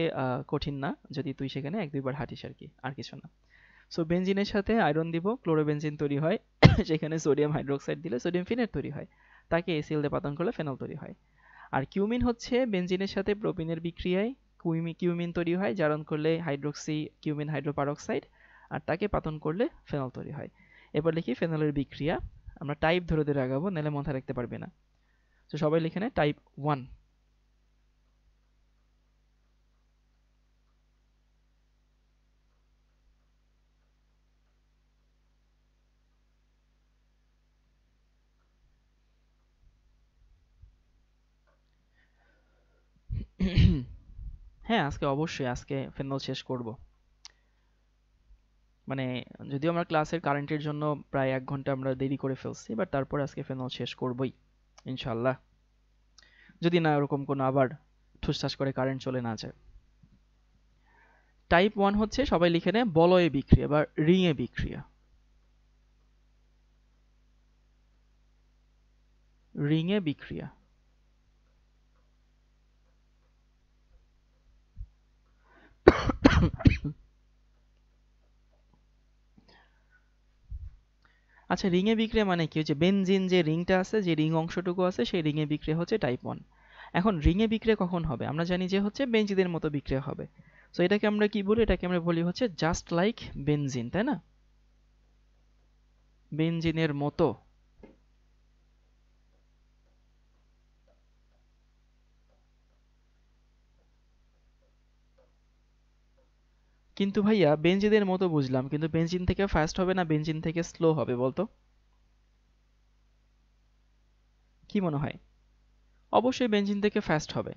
কঠিন না, যদি তুই সেখানে 1-2 বার হাঁটিস আর কি, আর কিছু না। সো বেনজিনের সাথে আয়রন দিব, ক্লোরোবেনজিন তৈরি হয়। সেখানে সোডিয়াম হাইড্রোক্সাইড দিলে সোডিয়াম ফিনেট তৈরি হয়, তাকে এসিএল দিয়ে পাতন করলে ফেনল তৈরি হয়। আর কিউমিন হচ্ছে বেনজিনের সাথে প্রোপিনের বিক্রিয়ায় কিউমিন তৈরি হয়, জারণ করলে হাইড্রোক্সি কিউমিন হাইড্রোপারঅক্সাইড, আর তাকে পাতন করলে ফেনল তৈরি হয়। এবার লিখি ফেনলের বিক্রিয়া, আমরা টাইপ ধরে ধরে আগাবো, নাহলে মাথায় রাখতে পারবে না। তো সবাই লিখে নেয় টাইপ 1। হ্যাঁ, আজকে অবশ্যই আজকে ফেনল শেষ করব। মানে যদিও আমরা ক্লাসের কারেন্টের জন্য প্রায় 1 ঘন্টা আমরা দেরি করে ফেলছি, বাট তারপর আজকে ফেনল শেষ করবই ইনশাল্লাহ, যদি না ওরকম কোনো আবার ঠুসঠাস করে কারেন্ট চলে না যায়। টাইপ 1 হচ্ছে, সবাই লিখে নেয় বলয়ে বিক্রিয়া বা রিংয়ে বিক্রিয়া। রিংয়ে বিক্রিয়া। আচ্ছা, রিংয়ে বিক্রিয়া মানে কি? হচ্ছে বেনজিন যে রিংটা আছে, যে রিং অংশটুকু আছে, সেই রিংয়ে বিক্রিয়া হচ্ছে টাইপ 1। এখন রিংয়ে বিক্রিয়া কখন হবে? আমরা জানি যে হচ্ছে বেনজিনের মতো বিক্রিয়া হবে। সো এটাকে আমরা কি বলি? এটাকে আমরা বলি হচ্ছে জাস্ট লাইক বেনজিন, তাই না? বেনজিনের মতো। কিন্তু ভাইয়া বেনজিনের মতো বুঝলাম, কিন্তু বেনজিন থেকে ফাস্ট হবে না বেনজিন থেকে স্লো হবে বলতো? কি মনে হয়? অবশ্যই বেনজিন থেকে ফাস্ট হবে।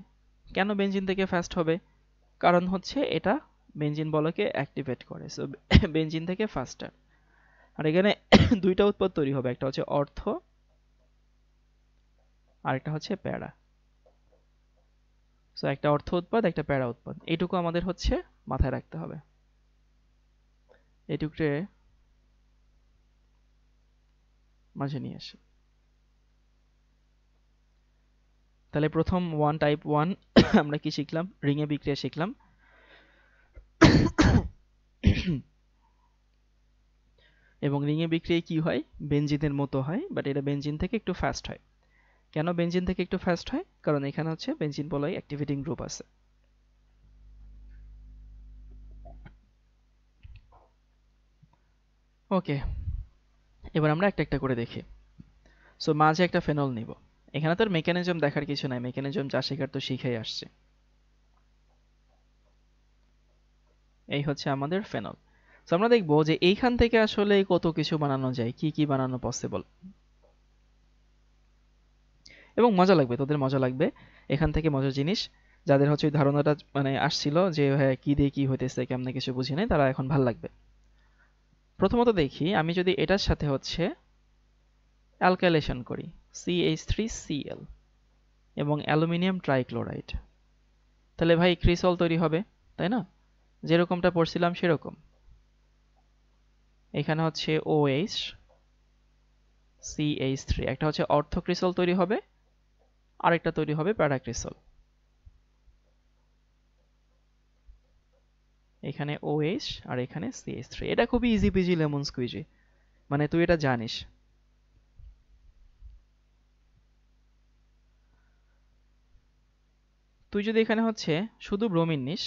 কেন বেনজিন থেকে ফাস্ট হবে? কারণ হচ্ছে এটা বেনজিন বলকে অ্যাক্টিভেট করে, সো বেনজিন থেকে ফাস্টার। আর এখানে দুইটা উৎপাদ তৈরি হবে, একটা হচ্ছে অর্থ আর একটা হচ্ছে প্যারা। সো একটা অর্থ উৎপাদ একটা প্যারা উৎপাদ, এইটুকু আমাদের হচ্ছে মাথায় রাখতে হবে। এইটুকুকে মাঝে নিয়ে আসি। তাহলে প্রথম টাইপ 1 আমরা কি শিখলাম? রিং এ বিক্রিয়া শিখলাম। এবং রিং এ বিক্রিয়ায় কি হয়? বেনজিনের মতো হয়, বাট এটা বেনজিন থেকে একটু ফাস্ট হয়। কেন বেনজিন থেকে একটু ফাস্ট হয়? কারণ এখানে হচ্ছে বেনজিন বলয় অ্যাক্টিভেটিং গ্রুপ আছে। ওকে, এবার আমরা একটা একটা করে দেখি। সো মাঝে একটা ফেনল নিব। এখানে তো আর মেকানিজম দেখার কিছু নাই, মেকানিজম যা শেখার তো শিখেই আসছে। এই হচ্ছে আমাদের ফেনল। সো আমরা দেখব যে এইখান থেকে আসলে কত কিছু বানানো যায়, কি কি বানানো পসিবল। এবং মজা লাগবে, তোদের মজা লাগবে। এখান থেকে মজার জিনিস, যাদের হচ্ছে ওই ধারণাটা মানে আসছিল যে হ্যাঁ কি দিয়ে কি হইতেছে কেমনে কিছু বুঝি নাই, তারা এখন ভাল লাগবে। প্রথমত দেখি, আমি যদি এটার সাথে হচ্ছে অ্যালকাইলেশন করি, CH3Cl এবং অ্যালুমিনিয়াম ট্রাইক্লোরাইড, তাহলে ভাই ক্রিসল তৈরি হবে, তাই না? যেরকমটা পড়ছিলাম সেরকম। এখানে হচ্ছে OH CH3, একটা হচ্ছে অর্থ ক্রিসল তৈরি হবে, আরেকটা তৈরি হবে প্যারাক্রিসল। এখানে OH আর এখানে CH3। এটা খুবই ইজি পিজি লেমন স্কুইজি, মানে তুই এটা জানিস। তুই যদি এখানে হচ্ছে শুধু ব্রোমিন নিস,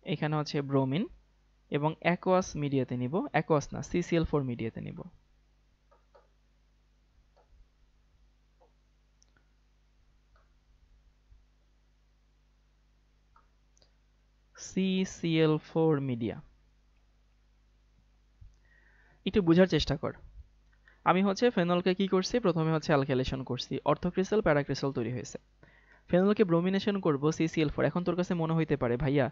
এখানে হচ্ছে ব্রোমিন এবং অ্যাকোয়াস মিডিয়াতে নিব, অ্যাকোয়াস না CCl4 মিডিয়াতে নিব। CCl4 media. একটু বোঝার চেষ্টা কর। আমি হচ্ছে ফেনলকে কি করছি, প্রথমে হচ্ছে অ্যালকাইলেশন করছি, অর্থোক্রিস্টাল প্যারাক্রিস্টাল তৈরি হয়েছে। ফেনলকে ব্রোমিনেশন করব CCl4। এখন তোর কাছে মনে হইতে পারে ভাইয়া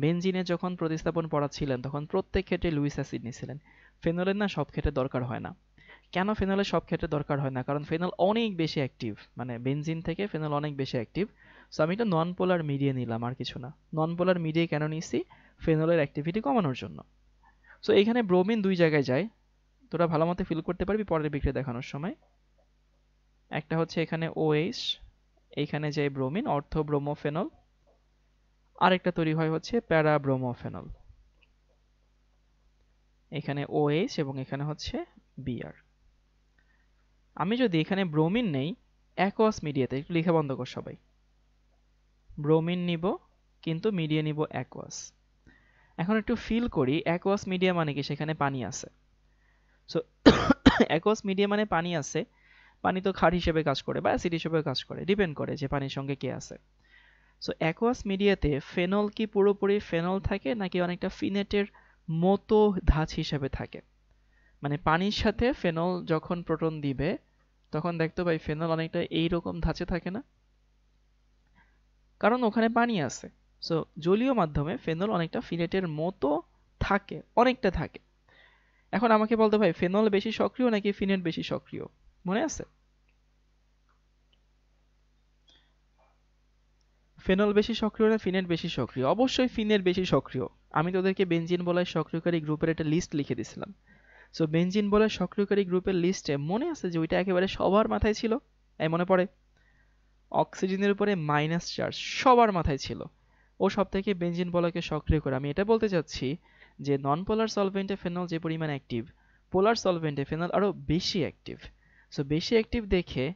বেনজিনে যখন প্রতিস্থাপন পড়াচ্ছিলেন তখন প্রত্যেক ক্ষেত্রে লুইস অ্যাসিড নিয়েছিলেন, ফেনলের না সব ক্ষেত্রে দরকার হয় না। কেন ফেনলের সব ক্ষেত্রে দরকার হয় না? কারণ ফেনল অনেক বেশি অ্যাক্টিভ, মানে বেনজিন থেকে ফেনল অনেক বেশি অ্যাক্টিভ। সো আমি একটা নন পোলার মিডিয়া নিলাম, আর কিছু না। নন পোলার মিডিয়া কেন নিয়েছি? ফেনলের অ্যাক্টিভিটি কমানোর জন্য। সো এখানে ব্রোমিন দুই জায়গায় যায়, তোরা ভালো মতো ফিল করতে পারবি পরের বিক্রিয়া দেখানোর সময়। একটা হচ্ছে এখানে OH, এইখানে যায় ব্রোমিন অর্থ ব্রোমোফেনল, আরেকটা তৈরি হয় হচ্ছে প্যারা ব্রোমোফেনল। এখানে OH এবং এখানে হচ্ছে Br। আমি যদি এখানে ব্রোমিন নেই অ্যাকোয়াস মিডিয়াতে, একটু লিখে বন্ধ কর সবাই। ব্রোমিন নিব কিন্তু মিডিয়া নিব অ্যাকোয়াস। এখন একটু ফিল করি অ্যাকোয়াস মিডিয়া মানে কি, সেখানে পানি আছে। সো অ্যাকোয়াস মিডিয়া মানে পানি আছে। পানি তো ক্ষার হিসেবে কাজ করে বা অ্যাসিড হিসেবে কাজ করে, ডিপেন্ড করে যে পানির সঙ্গে কে আছে। সো অ্যাকোয়াস মিডিয়াতে ফেনল কি পুরোপুরি ফেনল থাকে নাকি অনেকটা ফিনেটের মতো ধাঁচ হিসেবে থাকে? মানে পানির সাথে ফেনল যখন প্রোটন দিবে তখন দেখতে পাই ফেনল অনেকটা এইরকম ধাঁচে থাকে না? কারণ ওখানে পানি আছে। সো জলীয় মাধ্যমে ফেনল অনেকটা ফিনেটের মতো থাকে, অনেকটা থাকে। এখন আমাকে বলতে ভাই ফেনল বেশি সক্রিয় নাকি ফিনেট বেশি সক্রিয়, মনে আছে? ফেনল বেশি সক্রিয় না ফিনেট বেশি সক্রিয়? অবশ্যই ফিনেট বেশি সক্রিয়। আমি তোদেরকে বেনজিন বলয় সক্রিয়কারী গ্রুপের একটা লিস্ট লিখে দিছিলাম। সো বেনজিন বলয় সক্রিয়কারী গ্রুপের লিস্টে মনে আছে যে ওইটা একেবারে সবার মাথায় ছিল? এই মনে পড়ে? অক্সিজেনের উপরে মাইনাস চার্জ সবার মাথায় ছিল। ও সব থেকে বেনজিন বলয়কে সক্রিয় করে। আমি এটা বলতে চাচ্ছি যে নন পোলার সলভেন্টে ফেনল যে পরিমাণ অ্যাক্টিভ, পোলার সলভেন্টে ফেনল আরো বেশি অ্যাক্টিভ। সো বেশি অ্যাক্টিভ দেখে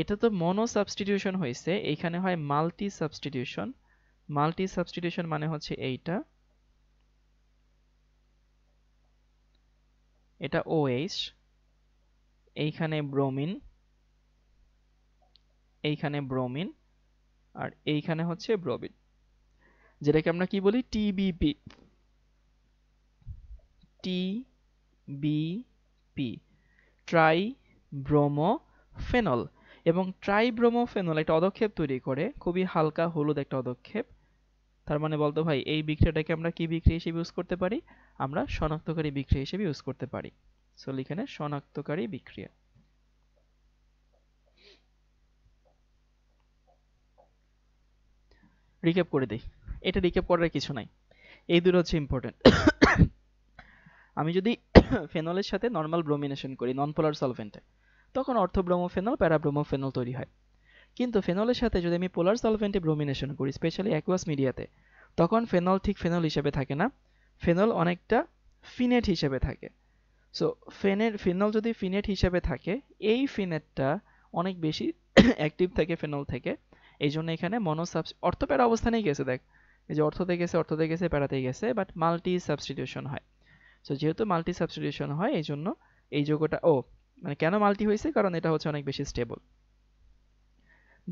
এটা তো মনো সাবস্টিটিউশন হয়েছে, এইখানে হয় মাল্টি সাবস্টিটিউশন। মাল্টি সাবস্টিটিউশন মানে হচ্ছে এইটা, এটা OH, এইখানে ব্রোমিন, এইখানে ব্রোমিন, আর এইখানে হচ্ছে ব্রোমিন। যেটাকে আমরা কি বলি, টিবিপি। টিবিপি, ট্রাই ব্রোমো ফেনল। এবং ট্রাই ব্রোমো ফেনল একটা অদক্ষেপ তৈরি করে, খুবই হালকা হলুদ একটা অদক্ষেপ। তার মানে বলতো ভাই এই বিক্রিয়াটাকে আমরা কি বিক্রিয়া হিসেবে ইউজ করতে পারি, আমরা শনাক্তকারী বিক্রিয়া হিসেবে ইউজ করতে পারি। সো এখানে শনাক্তকারী বিক্রিয়া। রিক্যাপ করে দেই, এটা রিক্যাপ করার কিছু নাই, এই দুটো হচ্ছে ইম্পর্টেন্ট। আমি যদি ফেনলের সাথে নরমাল ব্রোমিনেশন করি নন পোলার সলভেন্টে, তখন অর্থব্রোমোফেনল প্যারাব্রোমোফেনল তৈরি হয়। কিন্তু ফেনলের সাথে যদি আমি পোলার সলভেন্টে ব্রোমিনেশন করি, স্পেশালি অ্যাকুয়াস মিডিয়াতে, তখন ফেনল ঠিক ফেনল হিসেবে থাকে না, ফেনল অনেকটা ফিনেট হিসেবে থাকে। সো ফেনল যদি ফিনেট হিসেবে থাকে, এই ফিনেটটা অনেক বেশি অ্যাক্টিভ থাকে ফেনল থেকে। এই জন্য এখানে অর্থ প্যারা অবস্থানেই গেছে, দেখ এই যে অর্থতে গেছে প্যারাতেই গেছে, বাট মাল্টি সাবস্টিটিউশন হয়। সো যেহেতু মাল্টি সাবস্টিটিউশন হয়, এই জন্য এই যৌগটা মানে কেন মাল্টি হয়েছে, কারণ এটা হচ্ছে অনেক বেশি স্টেবল।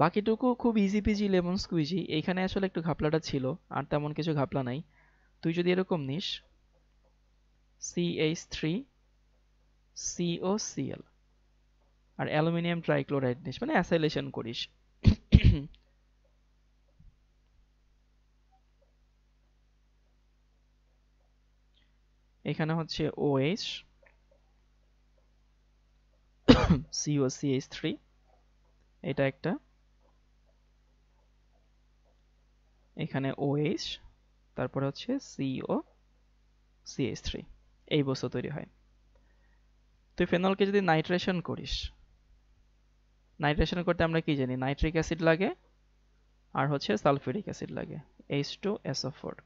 বাকিটুকু খুব ইজি পিজি লেমন স্কুইজি, এইখানে আসলে একটু ঘাপলাটা ছিল, আর তেমন কিছু ঘাপলা নাই। তুই যদি এরকম নিস CH3 COCl আর অ্যালুমিনিয়াম ট্রাইক্লোরাইড নিস, মানে অ্যাসাইলেশন করিস, এখানে হচ্ছে OH COCH3, এটা একটা, এখানে OH, তারপরে হচ্ছে COCH3, এই বস্তু তৈরি হয়। তুই ফেনলকে যদি নাইট্রেশন করিস, নাইট্রেশন করতে আমরা কি জানি, নাইট্রিক অ্যাসিড লাগে আর হচ্ছে সালফিউরিক অ্যাসিড লাগে, H2SO4।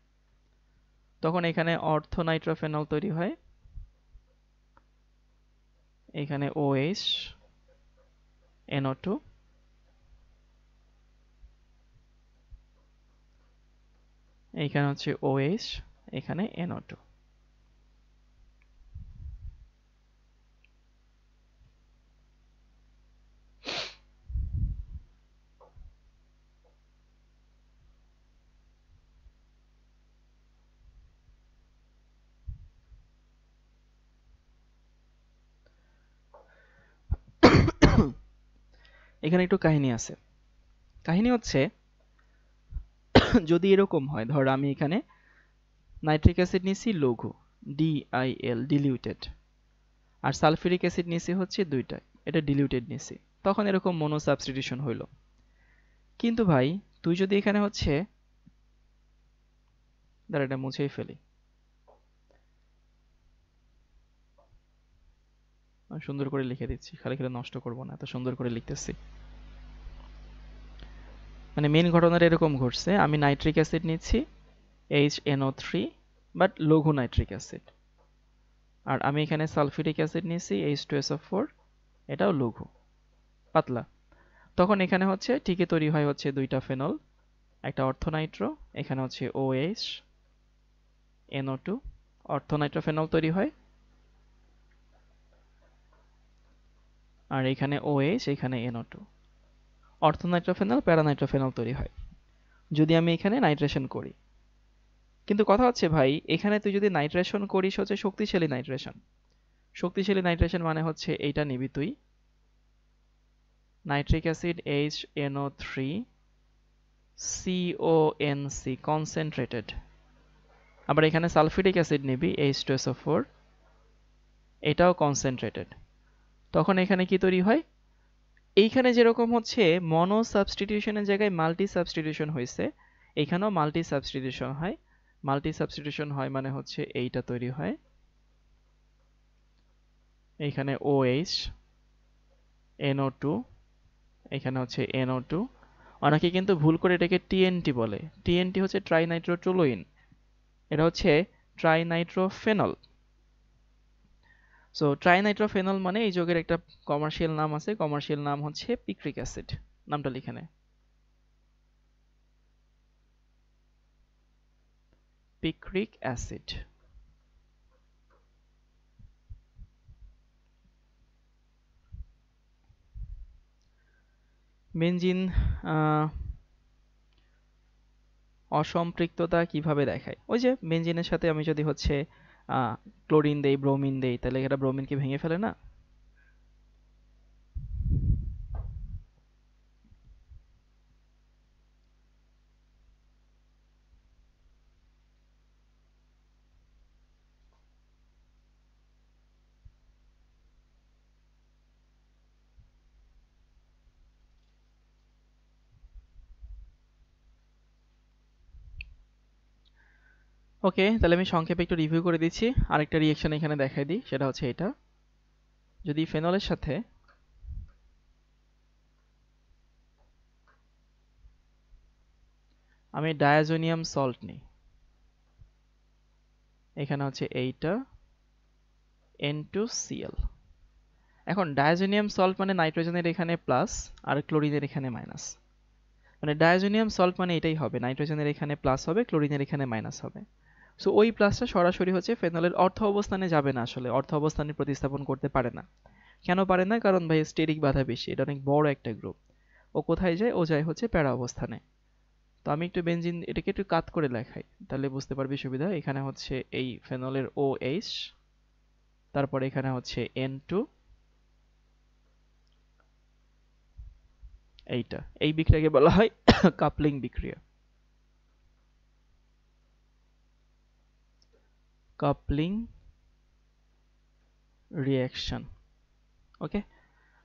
তখন এখানে অর্থোনাইট্রোফেনল তৈরি হয়, এখানে OH NO2, এইখানে হচ্ছে OH, এখানে NO2। এখানে একটু কাহিনী আছে। কাহিনী হচ্ছে যদি এরকম হয়, ধর আমি এখানে নাইট্রিক অ্যাসিড নিছি লঘু DIL ডিলিউটেড, আর সালফিউরিক অ্যাসিড নিছি হচ্ছে দুইটা, এটা ডিলিউটেড নিছি, তখন এরকম মনো সাবস্টিটিউশন হইল। কিন্তু ভাই তুই যদি এখানে হচ্ছে, দাঁড়া এটা মুছেই ফেলি, আমি সুন্দর করে লিখে দিচ্ছি, খালি খালি নষ্ট করবো না, এত সুন্দর করে লিখতেছি। মানে মেন ঘটনাটা এরকম ঘটছে, আমি নাইট্রিক অ্যাসিড নিচ্ছি HNO3, বাট লঘু নাইট্রিক অ্যাসিড, আর আমি এখানে সালফিউরিক অ্যাসিড নিয়েছি H2SO4, এটাও লঘু পাতলা। তখন এখানে হচ্ছে ঠিকই তৈরি হয় হচ্ছে দুইটা ফেনল, একটা অর্থোনাইট্রো, এখানে হচ্ছে OH NO2, অর্থোনাইট্রোফেনল তৈরি হয়, আর এখানে OH, এখানে NO2, অর্থোনাইট্রোফেনল প্যারানাইট্রোফেনল তৈরি হয় যদি আমি এখানে নাইট্রেশন করি। কিন্তু কথা হচ্ছে ভাই, এখানে তুই যদি নাইট্রেশন করিস হচ্ছে শক্তিশালী নাইট্রেশন, শক্তিশালী নাইট্রেশন মানে হচ্ছে এইটা নিবি তুই, nitric acid HNO3 CONC concentrated, আবার এখানে সালফিউরিক অ্যাসিড নিবি H2SO4, এটাও কনসেন্ট্রেটেড। তখন এখানে কি তৈরি হয়, এইখানে যেরকম হচ্ছে মনো সাবস্টিটিউশনের জায়গায় মাল্টি সাবস্টিটিউশন হয়েছে, এখানেও মাল্টি সাবস্টিটিউশন হয়। মাল্টি সাবস্টিটিউশন হয় মানে হচ্ছে এইটা তৈরি হয়, এইখানে OH NO2, এখানে হচ্ছে NO2। অনেকে কিন্তু ভুল করে এটাকে TNT বলে, TNT হচ্ছে ট্রাইনাইট্রোটুলুইন, এটা হচ্ছে ট্রাইনাইট্রোফেনল। সো ট্রাইনাইট্রোফেনল মানে এই যৌগের একটা কমার্শিয়াল নাম আছে, কমার্শিয়াল নাম হচ্ছে পিক্রিক অ্যাসিড, নামটা লিখে নে, পিক্রিক অ্যাসিড। বেনজিন অসম্পৃক্ততা কিভাবে দেখায়? ওই যে বেনজিনের সাথে আমি যদি হচ্ছে ক্লোরিন দেই, ব্রোমিন দেই, তাহলে এটা ব্রোমিনকে ভেঙে ফেলে না? ওকে, তাহলে আমি সংক্ষেপে একটু রিভিউ করে দিচ্ছি। আরেকটা রিয়েকশন এখানে দেখাই দিই, সেটা হচ্ছে এটা। যদি ফেনলের সাথে আমি ডায়াজোনিয়াম সল্ট নিই, এখানে হচ্ছে এইটা N2Cl। এখন ডায়াজোনিয়াম সল্ট মানে নাইট্রোজেনের এখানে প্লাস আর ক্লোরিনের এখানে মাইনাস। মানে ডায়াজোনিয়াম সল্ট মানে এটাই হবে, নাইট্রোজেনের এখানে প্লাস হবে, ক্লোরিনের এখানে মাইনাস হবে। সো ওই প্লাসটা সরাসরি হচ্ছে ফেনলের অর্থ অবস্থানে যাবে না, আসলে অর্থ অবস্থানে প্রতিস্থাপন করতে পারে না। কেন পারে না? কারণ ভাই স্টেরিক বাধা বেশি, এটা অনেক বড় একটা গ্রুপ। ও কোথায় যায়? ও যায় হচ্ছে প্যারা অবস্থানে। তো আমি একটু বেনজিন এটাকে একটু কাত করে লেখাই, তাহলে বুঝতে পারবি সুবিধা। এখানে হচ্ছে এই ফেনলের OH, তারপরে এখানে হচ্ছে N2, এইটা এই বিক্রিয়াকে বলা হয় কাপলিং বিক্রিয়া, কাপলিং রিঅ্যাকশন। ওকে,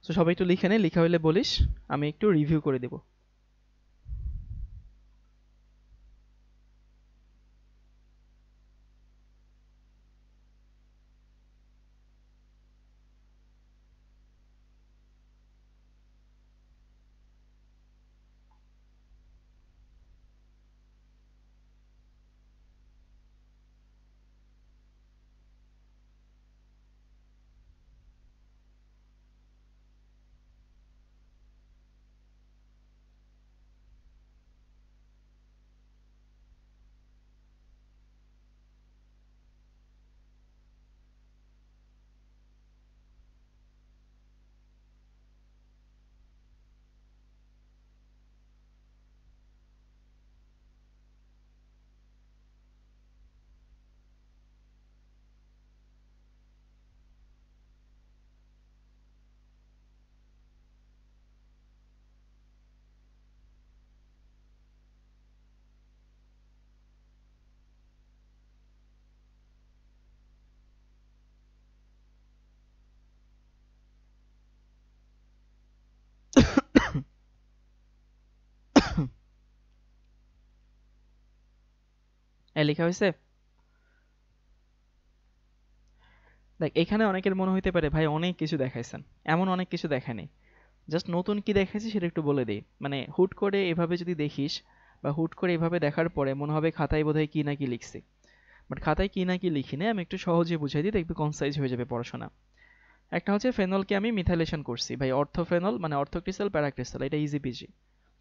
তো সবাই একটু লিখে নে, লিখা হইলে বলিস, আমি একটু রিভিউ করে দেব। লেখা হয়েছে? দেখ, এখানে অনেকের মনে হইতে পারে ভাই অনেক কিছু দেখাইছেন। এমন অনেক কিছু দেখায়নি, জাস্ট নতুন কি দেখাইছি সেটা একটু বলে দিই। মানে হুট করে এভাবে যদি দেখিস বা হুট করে এভাবে দেখার পরে মনে হবে খাতায় বোধহয় কি না কি লিখছি, বাট খাতায় কি না কি লিখি না, আমি একটু সহজে বুঝাই দিই, দেখবি কনসাইজ হয়ে যাবে পড়াশোনা। একটা হচ্ছে ফেনলকে আমি মিথাইলেশন করছি ভাই, অর্থোফেনল মানে অর্থোক্রিস্টাল প্যারাক্রিস্টাল, এটা ইজি পিজি।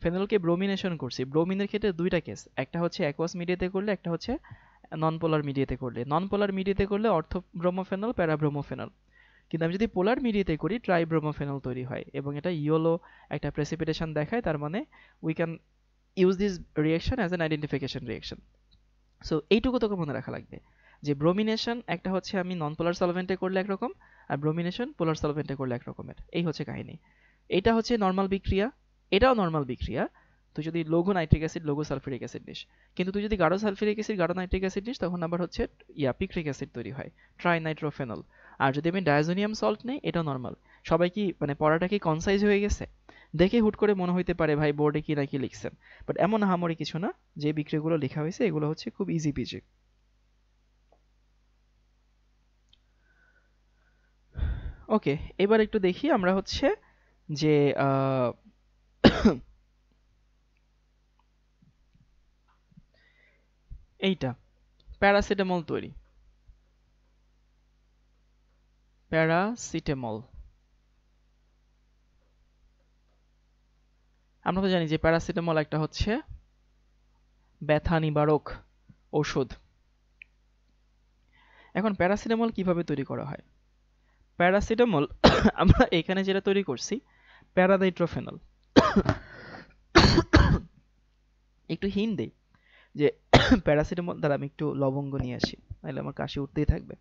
ফেনলকে ব্রোমিনেশন করছি, ব্রোমিনের ক্ষেত্রে দুইটা কেস, একটা হচ্ছে অ্যাকুয়াস মিডিয়াতে করলে, একটা হচ্ছে নন পোলার মিডিয়াতে করলে। নন পোলার মিডিয়াতে করলে অর্থ ব্রোমোফেনল, প্যারাব্রোমোফেনল। কিন্তু আমি যদি পোলার মিডিয়াতে করি ট্রাইব্রোমোফেনল তৈরি হয়, এবং এটা ইয়েলো একটা প্রেসিপিটেশন দেখায়, তার মানে we can use this reaction as an identification reaction. So এইটুকু তোকে মনে রাখা লাগবে যে ব্রোমিনেশন একটা হচ্ছে আমি নন পোলার সলভেন্টে করলে একরকম, আর ব্রোমিনেশন পোলার সলভেন্টে করলে একরকমের। এই হচ্ছে কাহিনী। এটা হচ্ছে নর্মাল বিক্রিয়া, এটাও নর্মাল বিক্রিয়া। তুই যদি লঘু নাইট্রিক অ্যাসিড লঘু সালফিউরিক অ্যাসিড নিস, কিন্তু তুই যদি গাঢ় সালফিউরিক অ্যাসিড গাঢ় নাইট্রিক অ্যাসিড নিস, তখন আবার হচ্ছে পিক্রিক অ্যাসিড তৈরি হয়, ট্রাইনাইট্রোফেনল। আর যদি আমি ডায়াজোনিয়াম সল্ট নেই, এটা নর্মাল। সবাই কি মানে পড়াটা কি কনসাইজ হয়ে গেছে? দেখে হুট করে মনে হইতে পারে ভাই বোর্ডে কি না কি লিখছেন, বাট এমন আহামরি কিছু না। যে বিক্রিয়াগুলো লেখা হয়েছে এগুলো হচ্ছে খুব ইজি পিজি। ওকে, এবার একটু দেখি আমরা হচ্ছে যে এইটা প্যারাসিটামল তৈরি, প্যারাসিটামল। আমরা তো জানি যে প্যারাসিটামল একটা হচ্ছে ব্যথা নিবারক ঔষধ। এখন প্যারাসিটামল কিভাবে তৈরি করা হয়? প্যারাসিটামল আমরা এখানে যেটা তৈরি করছি প্যারানাইট্রোফেনল। একটু হিন্ট দেই, যে প্যারাসিটামল দ্বারা আমি একটু লবঙ্গ নিয়ে আসি, নাহলে আমার কাশি উঠতেই থাকবে।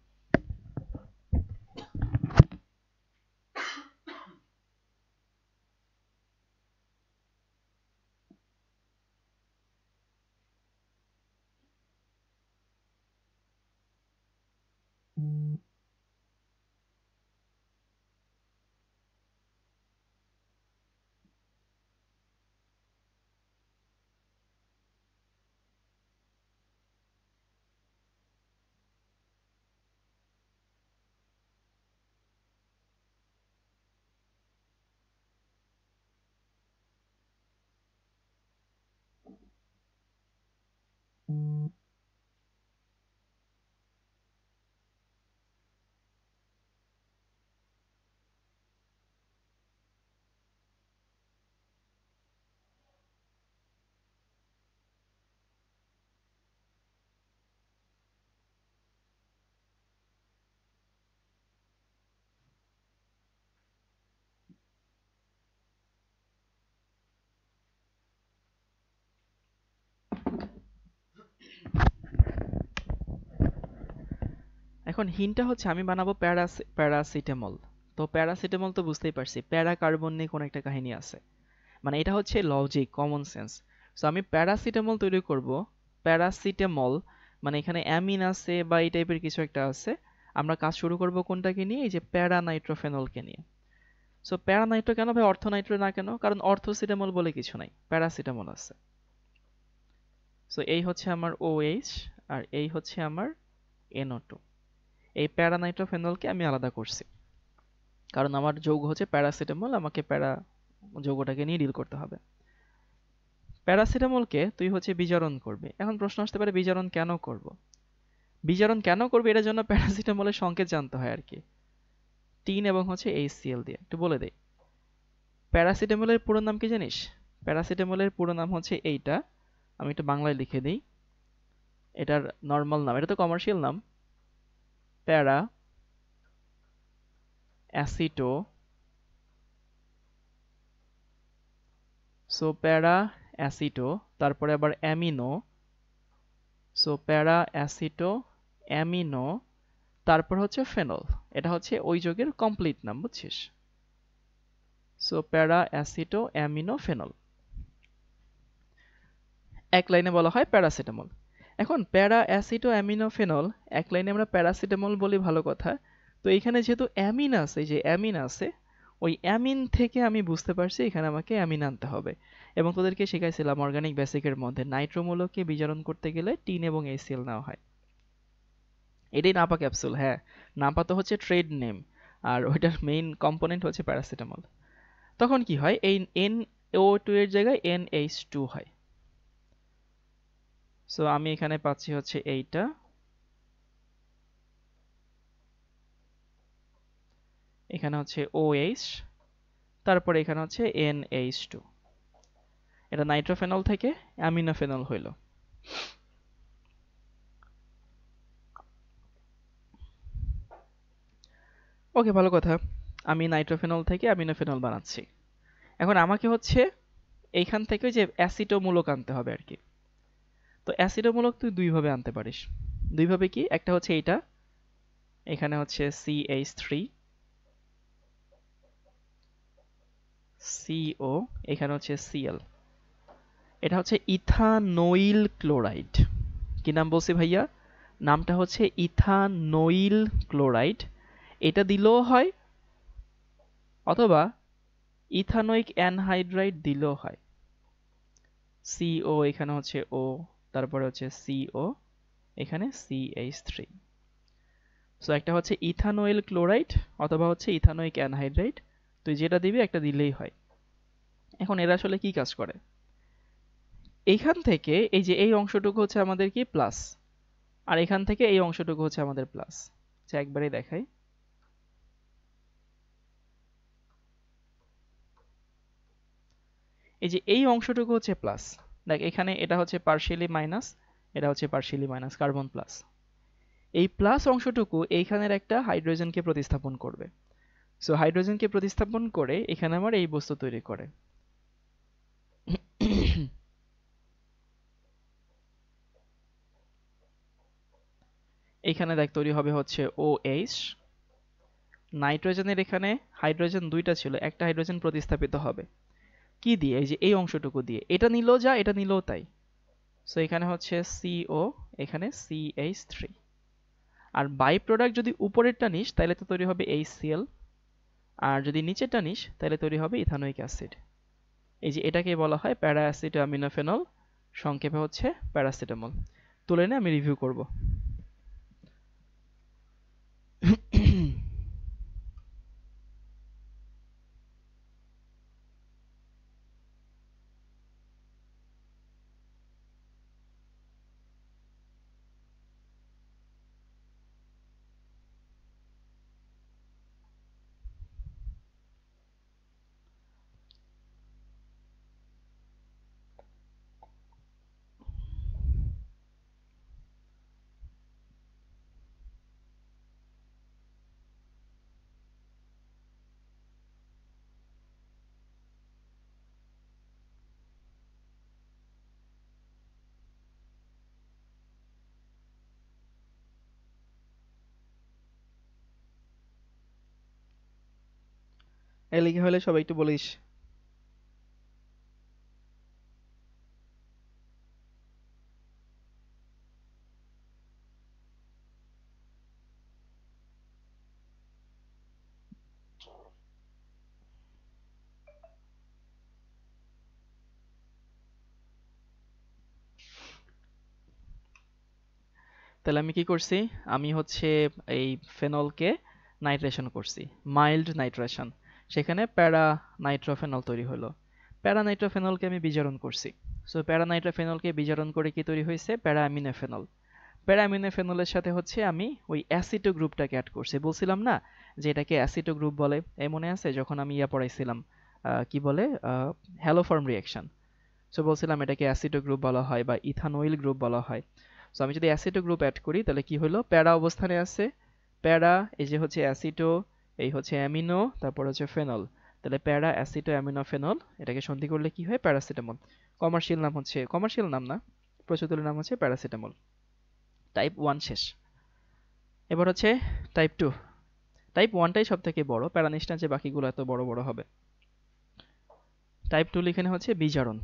এখন হিনটা হচ্ছে আমি বানাবো প্যারাসিটামল। তো প্যারাসিটামল তো বুঝতেই পারছি, প্যারা কার্বন নিয়ে কোন একটা কাহিনী আছে, মানে এটা হচ্ছে লজিক, কমন সেন্স। সো আমি প্যারাসিটামল তৈরি করব। প্যারাসিটামল মানে এখানে অ্যামিন আছে বা এই টাইপের কিছু একটা আছে। আমরা কাজ শুরু করব কোনটাকে নিয়ে? এই যে প্যারানাইট্রোফেনলকে নিয়ে। সো প্যারানাইট্রো কেন ভাই, অর্থনাইট্রো না কেন? কারণ অর্থোসিটামল বলে কিছু নাই, প্যারাসিটামল আছে। সো এই হচ্ছে আমার OH আর এই হচ্ছে আমার NO2। এই প্যারানাইট্রোফেনলকে আমি আলাদা করছি, কারণ আমার যৌগ হচ্ছে প্যারাসিটামল, আমাকে প্যারা যৌগটাকে নিয়ে ডিল করতে হবে। প্যারাসিটামলকে তুই হচ্ছে বিজারণ করবি। এখন প্রশ্ন আসতে পারে বিজারণ কেন করব? বিজারণ কেন করবি এটার জন্য প্যারাসিটামলের সংকেত জানতে হয় আর কি, টিন এবং হচ্ছে HCl দিয়ে। একটু বলে দেই, প্যারাসিটামলের পুরো নাম কি জানিস? প্যারাসিটামলের পুরো নাম হচ্ছে এইটা, আমি একটু বাংলায় লিখে দিই। এটার নর্মাল নাম, এটা তো কমার্শিয়াল নাম, প্যারা অ্যাসিটো। সো প্যারা অ্যাসিটো, তারপরে আবার অ্যামিনো। সো প্যারা অ্যাসিটো অ্যামিনো, তারপর হচ্ছে ফেনল। এটা হচ্ছে ওই যৌগের কমপ্লিট নাম, বুঝছিস? সো প্যারা অ্যাসিটো অ্যামিনো ফেনল, এক লাইনে বলা হয় প্যারাসিটামল। এখন প্যারা অ্যাসিটো অ্যামিনো ফেনল, এক লাইনে আমরা প্যারাসিটামল বলি, ভালো কথা। তো এখানে যেহেতু অ্যামিন আছে, এই যে অ্যামিন আছে, ওই অ্যামিন থেকে আমি বুঝতে পারছি এখানে আমাকে অ্যামিন আনতে হবে। এবং তোদেরকে শিখাইছিলাম অর্গানিক বেসিকের মধ্যে নাইট্রোমূলককে বিজারণ করতে গেলে টিন এবং HCl নেওয়া হয়। এটাই নাপা ক্যাপসুল, হ্যাঁ। নাপা তো হচ্ছে ট্রেড নেম, আর ওইটার মেইন কম্পোনেন্ট হচ্ছে প্যারাসিটামল। তখন কি হয়, এই NO2 এর জায়গায় NH2 হয়। সো আমি এখানে পাচ্ছি হচ্ছে এইটা, এখানে হচ্ছে OH, তারপরে এখানে হচ্ছে NH2। এটা নাইট্রোফেনল থেকে অ্যামিনোফেনল হইল। ওকে, ভালো কথা। আমি নাইট্রোফেনল থেকে অ্যামিনোফেনল বানাচ্ছি। এখন আমাকে হচ্ছে এইখান থেকে যে অ্যাসিটোমূলক আনতে হবে আর কি। তো অ্যাসিটোমূলক তুই দুইভাবে আনতে পারিস। দুইভাবে কি? একটা হচ্ছে এইটা, এখানে হচ্ছে CH3 CO, এখানে হচ্ছে Cl। এটা হচ্ছে ইথানোইল ক্লোরাইড। কি নাম বলছি ভাইয়া? নামটা হচ্ছে ইথানোইল ক্লোরাইড। এটা দিলেও হয়, অথবা ইথানোইক অ্যানহাইড্রাইড দিলেও হয়। CO, এখানে হচ্ছে O, তারপরে হচ্ছে CO, এখানে CH3। সো একটা হচ্ছে ইথানোইল ক্লোরাইড অথবা হচ্ছে ইথানোইক অ্যানহাইড্রাইড, তুই যেটা দিবি একটা দিলেই হয়। এখন এরা আসলে কি কাজ করে? এইখান থেকে এই যে এই অংশটুকু হচ্ছে আমাদের কি প্লাস, আর এখান থেকে এই অংশটুকু হচ্ছে আমাদের প্লাস। আচ্ছা, একবারেই দেখাই। এই যে এই অংশটুকু হচ্ছে প্লাস, দেখ এখানে এটা হচ্ছে পার্শিয়ালি মাইনাস, এটা হচ্ছে পার্শিয়ালি মাইনাস, কার্বন প্লাস। এই প্লাস অংশটুকু এইখানের একটা হাইড্রোজেনকে প্রতিস্থাপন করবে। সো হাইড্রোজেনকে প্রতিস্থাপন করে এখানে আমার এই বস্তু তৈরি করে। এখানে দেখ তৈরি হবে হচ্ছে OH। নাইট্রোজেনের এখানে হাইড্রোজেন দুইটা ছিল, একটা হাইড্রোজেন প্রতিস্থাপিত হবে কি দিয়ে? এই যে এই অংশটুকু দিয়ে। এটা নিলেও যা, এটা নিলেও তাই। সো এখানে হচ্ছে CO, এখানে CH3। আর বাই প্রোডাক্ট যদি উপরেরটা নিস তাহলে তো তৈরি হবে HCl, আর যদি নিচেরটা নিস তাহলে তৈরি হবে ইথানোয়িক অ্যাসিড। এই যে এটাকে বলা হয় প্যারা অ্যাসিটোঅ্যামিনোফেনল, সংক্ষেপে হচ্ছে প্যারাসিটামল। তুলে নিয়ে আমি রিভিউ করব। এই লিখে হলে সবাই একটু বলিস। তাহলে আমি কি করছি? আমি হচ্ছে এই ফেনলকে নাইট্রেশন করছি, মাইল্ড নাইট্রেশন। সেখানে প্যারা নাইট্রোফেনল তৈরি হলো। প্যারা নাইট্রোফেনলকে আমি বিজারণ করছি। সো প্যারা নাইট্রোফেনলকে বিজারণ করে কি তৈরি হয়েছে? প্যারা অ্যামিনোফেনল। প্যারা অ্যামিনোফেনলের সাথে হচ্ছে আমি ওই অ্যাসিটো গ্রুপটাকে অ্যাড করছি। বলছিলাম না যে এটাকে অ্যাসিটো গ্রুপ বলে? এই মনে আছে যখন আমি পড়াইছিলাম, কি বলে, হ্যালোফর্ম রিঅ্যাকশন। সো বলছিলাম এটাকে অ্যাসিটো গ্রুপ বলা হয় বা ইথানোইল গ্রুপ বলা হয়। সো আমি যদি অ্যাসিটো গ্রুপ অ্যাড করি তাহলে কি হলো? প্যারা অবস্থানে আছে, প্যারা, এই যে হচ্ছে অ্যাসিটো, এই হচ্ছে অ্যামিনো, তারপর হচ্ছে ফেনল। তাহলে প্যারা অ্যাসিটো অ্যামিনো ফেনল, এটাকে সন্ধি করলে কি হয়? প্যারাসিটামল। কমার্শিয়াল নাম হচ্ছে, কমার্শিয়াল নাম না, প্রচলিত নাম হচ্ছে প্যারাসিটামল। টাইপ 1 শেষ। এবার হচ্ছে টাইপ 2। টাইপ 1টাই সব থেকে বড়, প্যারা নিস যে বাকিগুলো এত বড় বড় হবে। টাইপ 2 লিখে হচ্ছে বিজারণ।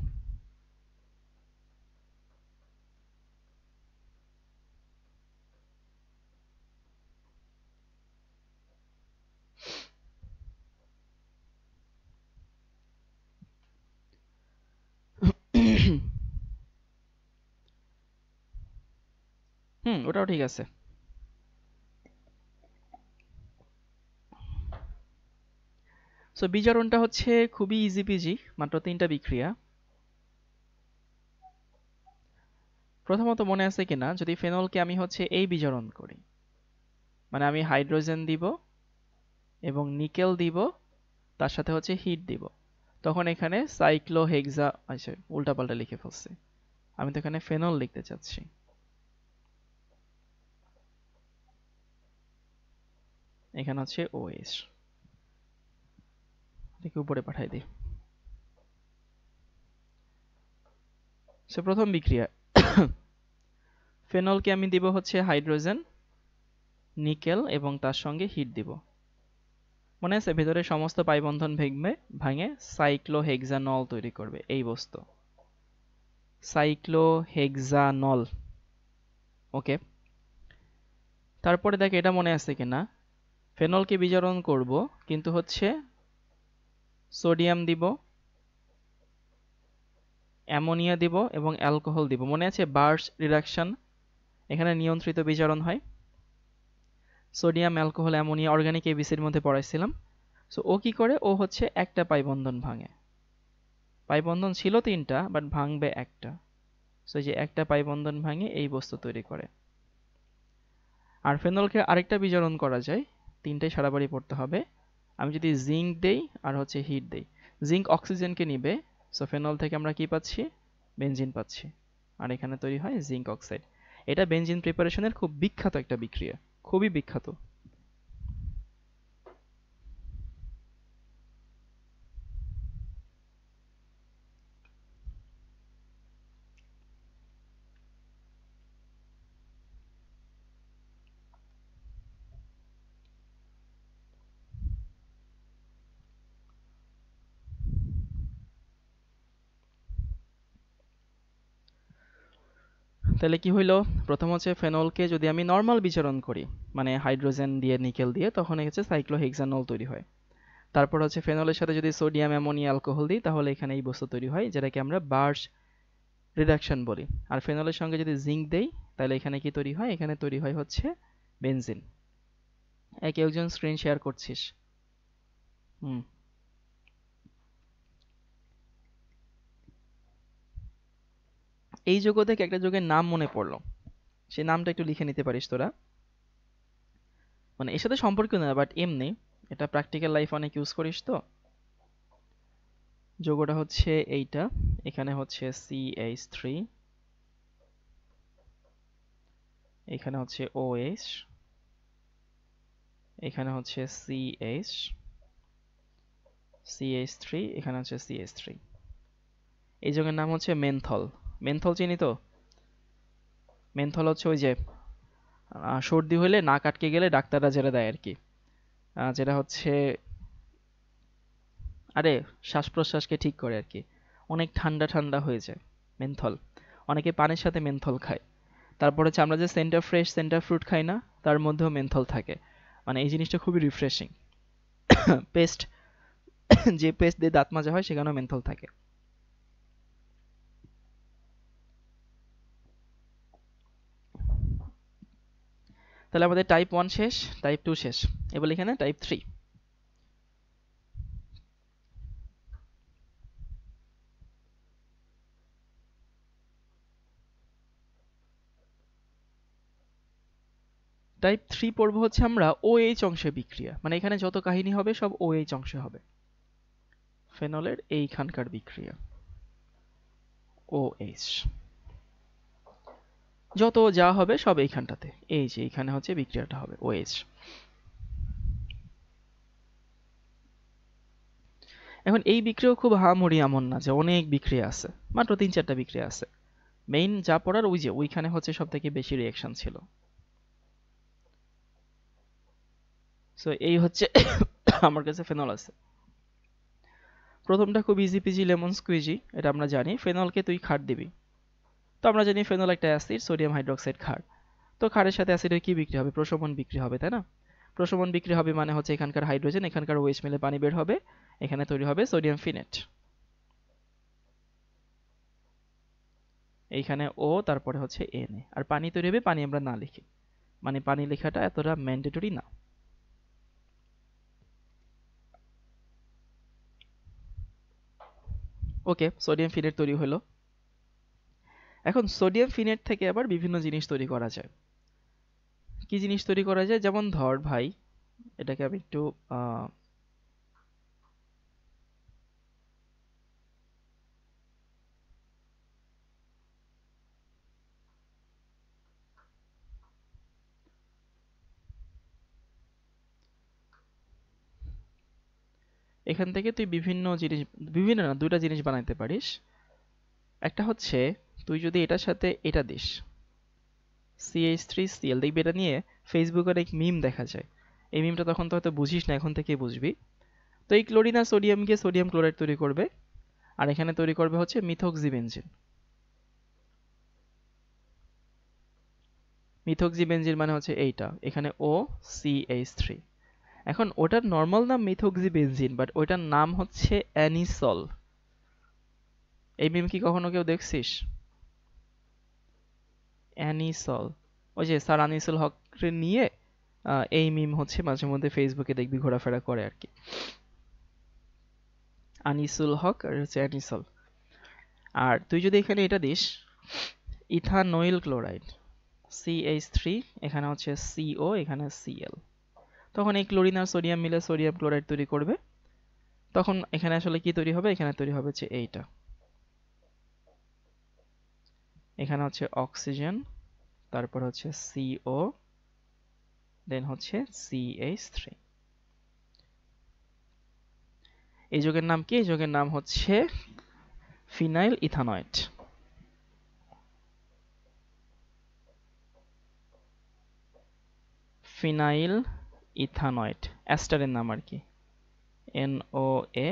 ওটাও ঠিক আছে। সো বিজারণটা হচ্ছে খুবই ইজি পিজি, মাত্র 3টা বিক্রিয়া। প্রথমত মনে আছে কিনা, যদি ফেনলকে আমি হচ্ছে এই বিজারণ করি, মানে আমি হাইড্রোজেন দিব এবং নিকেল দিব, তার সাথে হচ্ছে হিট দিব, তখন এখানে সাইক্লোহেক্সা, আচ্ছা উল্টাপাল্টা লিখে ফেলছি, আমি তো এখানে ফেনল লিখতে চাচ্ছি। এখানে হচ্ছে OH, এটাকে উপরে পাঠাই দিই। সো প্রথম বিক্রিয়া, ফেনলকে আমি দিব হচ্ছে হাইড্রোজেন, নিকেল এবং তার সঙ্গে হিট দিব। মনে আছে ভেতরে সমস্ত পাই বন্ধন ভাঙে সাইক্লোহেক্সানল তৈরি করবে এই বস্তু, সাইক্লোহেক্সানল। ওকে, তারপরে দেখ এটা মনে আছে কিনা, ফেনলকে বিজারণ করব কিন্তু হচ্ছে সোডিয়াম দিব, অ্যামোনিয়া দিব এবং অ্যালকোহল দিব। মনে আছে বার্স রিডাকশন, এখানে নিয়ন্ত্রিত বিজারণ হয়। সোডিয়াম, অ্যালকোহল, অ্যামোনিয়া অর্গানিক এবিসির মধ্যে পড়াইছিলাম। সো ও কি করে? ও হচ্ছে একটা পাই বন্ধন ভাঙে। পাই বন্ধন ছিল 3টা, বাট ভাঙবে একটা। সো এই যে একটা পাই বন্ধন ভাঙে এই বস্তু তৈরি করে। আর ফেনলকে আরেকটা বিজারণ করা যায়, 3টাই সারাবাড়ি পড়তে হবে। আমি যদি জিঙ্ক দেই আর হচ্ছে হিট দেই, জিঙ্ক অক্সিজেনকে নিবে, সো ফেনল থেকে আমরা কি পাচ্ছি? বেনজিন পাচ্ছি। আর এখানে তৈরি হয় জিঙ্ক অক্সাইড। এটা বেনজিন প্রিপারেশনের খুব বিখ্যাত একটা বিক্রিয়া, খুবই বিখ্যাত। তাহলে কি হইলো, প্রথম হচ্ছে ফেনলকে যদি আমি নরমাল বিচরণ করি মানে হাইড্রোজেন দিয়ে নিকেল দিয়ে, তখন হচ্ছে সাইক্লোহেক্সানল তৈরি হয়। তারপর হচ্ছে ফেনলের সাথে যদি সোডিয়াম অ্যামোনিয়া অ্যালকোহল দিই তাহলে এখানে এই বস্তু তৈরি হয় যেটাকে আমরা বার্চ রিডাকশন বলি। আর ফেনলের সঙ্গে যদি জিঙ্ক দেই তাহলে এখানে কি তৈরি হয়, এখানে তৈরি হয় হচ্ছে বেনজিন। একে একজন স্ক্রিন শেয়ার করছিস? হুম। এই যৌগ থেকে একটা যৌগের নাম মনে পড়লো, সেই নামটা একটু লিখে নিতে পারিস তোরা। মানে এর সাথে সম্পর্কিত না, বাট এমনি এটা প্র্যাকটিক্যাল লাইফ অনেক ইউজ করিস তো। যৌগটা হচ্ছে এইটা, এখানে হচ্ছে CH3, এখানে হচ্ছে OH, এখানে হচ্ছে CH3, এখানে হচ্ছে CH3। এই যৌগের নাম হচ্ছে মেনথল। মেনথল চিনি তো? মেনথল হচ্ছে ওই যে সর্দি হলে নাক আটকে গেলে ডাক্তাররা যেটা দেয় আর কি, যেটা হচ্ছে আরে শ্বাস প্রশ্বাসকে ঠিক করে আর কি, অনেক ঠান্ডা ঠান্ডা হয়ে যায় মেনথল। অনেকে পানির সাথে মেনথল খায়। তারপর হচ্ছে আমরা যে সেন্টার ফ্রেশ সেন্টার ফ্রুট খাই না, তার মধ্যেও মেনথল থাকে। মানে এই জিনিসটা খুবই রিফ্রেশিং। পেস্ট যে পেস্ট দিয়ে দাঁত মাজা হয় সেখানেও মেনথল থাকে। তাহলে আমাদের টাইপ 1 শেষ, টাইপ 2 শেষ, এবার এখানে টাইপ 3। টাইপ 3 পড়বো হচ্ছে আমরা OH অংশে বিক্রিয়া, মানে এখানে যত কাহিনী হবে সব OH অংশে হবে। ফেনলের এইখানকার বিক্রিয়া OH, যত যা হবে সব এইখানটাতে, এই যে এইখানে হচ্ছে বিক্রিয়াটা হবে OH। এখন এই বিক্রিয়াও খুব হামুড়ি এমন না যে অনেক বিক্রিয়া আছে, মাত্র 3-4টা বিক্রিয়া আছে। মেইন যা পড়ার ওই যে ওইখানে হচ্ছে সব থেকে বেশি রিয়াকশন ছিল। সো এই হচ্ছে আমার কাছে ফেনল আছে। প্রথমটা খুব ইজি পিজি লেমন স্কুইজি, এটা আমরা জানি। ফেনলকে তুই ক্ষার দিবি, তো আমরা জানি ফেনল একটা অ্যাসিড, সোডিয়াম হাইড্রোক্সাইড ক্ষার। তো ক্ষারের সাথে অ্যাসিডের কি বিক্রি হবে, প্রশমন বিক্রি হবে, তাই না? প্রশমন বিক্রি হবে মানে হচ্ছে এখানকার হাইড্রোজেন এখানকার ওএইচ মিলে পানি বের হবে, এখানে তৈরি হবে সোডিয়াম ফিনেট। এইখানে ও, তারপরে হচ্ছে Na, আর পানি তৈরি হবে, পানি আমরা না লিখি, মানে পানি লেখাটা এতটা ম্যান্ডেটরি না। ওকে, সোডিয়াম ফিনেট তৈরি হলো। এখন সোডিয়াম ফিনেট থেকে আবার বিভিন্ন জিনিস তৈরি করা যায়। কি জিনিস তৈরি করা যায়, যেমন ধর ভাই, এটাকে আমি একটু এখান থেকে তুই বিভিন্ন জিনিস, বিভিন্ন না, দুইটা জিনিস বানাইতে পারিস। একটা হচ্ছে তুই যদি এটার সাথে এটা দিস, CH3Cl, দেখবি এটা নিয়ে ফেসবুকে অনেক মিম দেখা যায়। এই মিমটা তখন তো হয়তো বুঝিস না, এখন থেকে বুঝবি। তো এই ক্লোরিন আর সোডিয়াম গিয়ে সোডিয়াম ক্লোরাইড তৈরি করবে, আর এখানে তৈরি করবে হচ্ছে মিথক্সিবেনজিন। মিথক্সিবেনজিন মানে হচ্ছে এইটা, এখানে OCH3। এখন ওটার নর্মাল নাম মিথক্সিবেনজিন, বাট ওইটার নাম হচ্ছে অ্যানিসল। এই মিম কি কখনো কেউ দেখছিস? অ্যানিসল, ওই যে স্যার আনিসুল হককে নিয়ে এই মিম হচ্ছে মাঝে মধ্যে ফেসবুকে দেখবি ঘোরাফেরা করে আর কি। আনিসুল হক আর হচ্ছে অ্যানিসল। আর তুই যদি এখানে এটা দিস, ইথানয়িল ক্লোরাইড, CH3, এখানে হচ্ছে CO, এখানে Cl, তখন এই ক্লোরিন আর সোডিয়াম মিলে সোডিয়াম ক্লোরাইড তৈরি করবে। তখন এখানে আসলে কি তৈরি হবে, এখানে তৈরি হবে হচ্ছে এইটা, এখানে হচ্ছে অক্সিজেন, তারপর হচ্ছে CO, দেন হচ্ছে CH3। এই যৌগের নাম কি, এই যৌগের নাম হচ্ছে ফিনাইল ইথানয়েট। ফিনাইল ইথানয়েট, অ্যাস্টারের নাম আর কি, NOATE।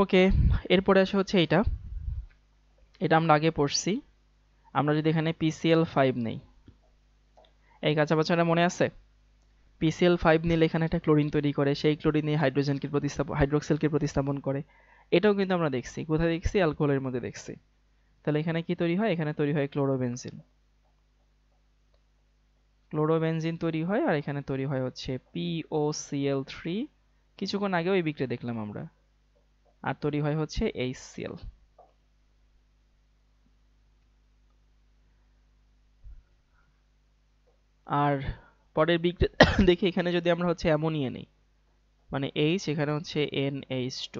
ওকে, এরপরে আসে হচ্ছে এটা আমরা আগে পড়ছি। আমরা যদি এখানে PCl5 নেই, এই কাঁচা বাচ্চাটা মনে আছে? PCl5 নিলে এখানে একটা ক্লোরিন তৈরি করে, সেই ক্লোরিনে হাইড্রোক্সিলকে প্রতিস্থাপন করে। এটাও কিন্তু আমরা দেখছি। কোথায় দেখছি? অ্যালকোহলের মধ্যে দেখছি। তাহলে এখানে কি তৈরি হয়? এখানে তৈরি হয় ক্লোরোবেনজিন। ক্লোরোবেনজিন তৈরি হয়, আর এখানে তৈরি হয় হচ্ছে POCl3। কিছুক্ষণ আগেও এই বিক্রিয়া দেখলাম আমরা। আর তৈরি হয় হচ্ছে HCl। আর পরের বিক্রিয়া দেখি, এখানে যদি আমরা হচ্ছে অ্যামোনিয়া নেই, মানে H, এখানে হচ্ছে NH2।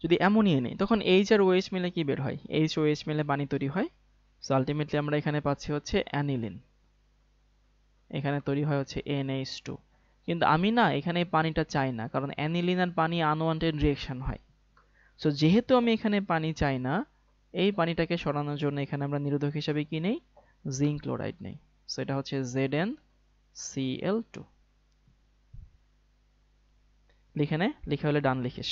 যদি অ্যামোনিয়া নেই, তখন H আর OH মিলে কি বের হয়? HOH মিলে পানি তৈরি হয়। সো আলটিমেটলি আমরা এখানে পাচ্ছি হচ্ছে অ্যানিলিন। এখানে তৈরি হয় হচ্ছে NH2। কিন্তু আমি না এখানে এই পানিটা চাই না, কারণ অ্যানিলিন আর পানি আনওয়ান্টেড রিঅ্যাকশন হয়। সো যেহেতু আমি এখানে পানি চাই না, এই পানিটাকে সরানোর জন্য এখানে আমরা নিরোধক হিসেবে কি নেই? জিঙ্ক ক্লোরাইড নেই। সো এটা হচ্ছে ZnCl2। লিখে নে, লিখে হলে ডান লিখিস।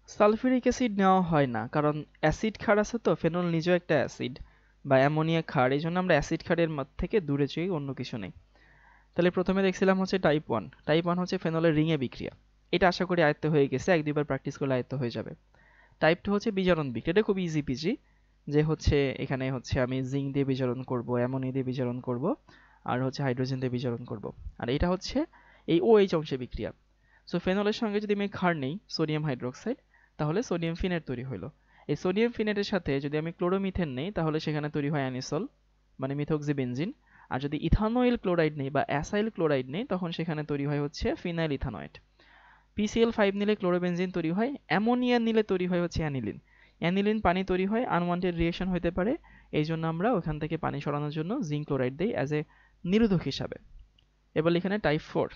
সালফিউরিক অ্যাসিড নেওয়া হয় না, কারণ অ্যাসিড ক্ষার আছে তো, ফেনল নিজেও একটা অ্যাসিড বা অ্যামোনিয়া ক্ষার, এই জন্য আমরা অ্যাসিড ক্ষারের থেকে দূরে চাই, অন্য কিছু নেই। তাহলে প্রথমে দেখছিলাম হচ্ছে টাইপ 1। টাইপ 1 হচ্ছে ফেনলের রিংয়ে বিক্রিয়া। এটা আশা করি আয়ত্ত হয়ে গেছে, এক দুইবার প্র্যাকটিস করলে আয়ত্ত হয়ে যাবে। টাইপ 2 হচ্ছে বিজারণ বিক্রিয়া। এটা খুব ইজি পিজি, যে হচ্ছে এখানে হচ্ছে আমি জিঙ্ক দিয়ে বিজারণ করব, অ্যামোনিয়া দিয়ে বিজারণ করব, আর হচ্ছে হাইড্রোজেন দিয়ে বিজারণ করব। আর এটা হচ্ছে এই OH অংশে বিক্রিয়া। সো ফেনলের সঙ্গে যদি আমি ক্ষার নেই, সোডিয়াম হাইড্রোক্সাইড, তাহলে সোডিয়াম ফিনেট তৈরি হলো। এই সোডিয়াম ফিনেটের সাথে যদি আমি ক্লোরোমিথেন নেই, তাহলে সেখানে তৈরি হয় অ্যানিসল, মানে মিথক্সিবেনজিন। আর যদি ইথানোইল ক্লোরাইড নেই বা অ্যাসাইল ক্লোরাইড নেই, তখন সেখানে তৈরি হয় হচ্ছে ফিনাইল ইথানয়েড। PCl5 নিলে ক্লোরোবেনজিন তৈরি হয়, অ্যামোনিয়া নিলে তৈরি হয় হচ্ছে অ্যানিলিন। অ্যানিলিন পানি তৈরি হয়, আনওয়ান্টেড রিঅ্যাকশন হতে পারে, এই জন্য আমরা ওখান থেকে পানি সরানোর জন্য জিঙ্ক ক্লোরাইড দেই অ্যাজ এ নিরোধক হিসাবে। এবার এখানে টাইপ 4।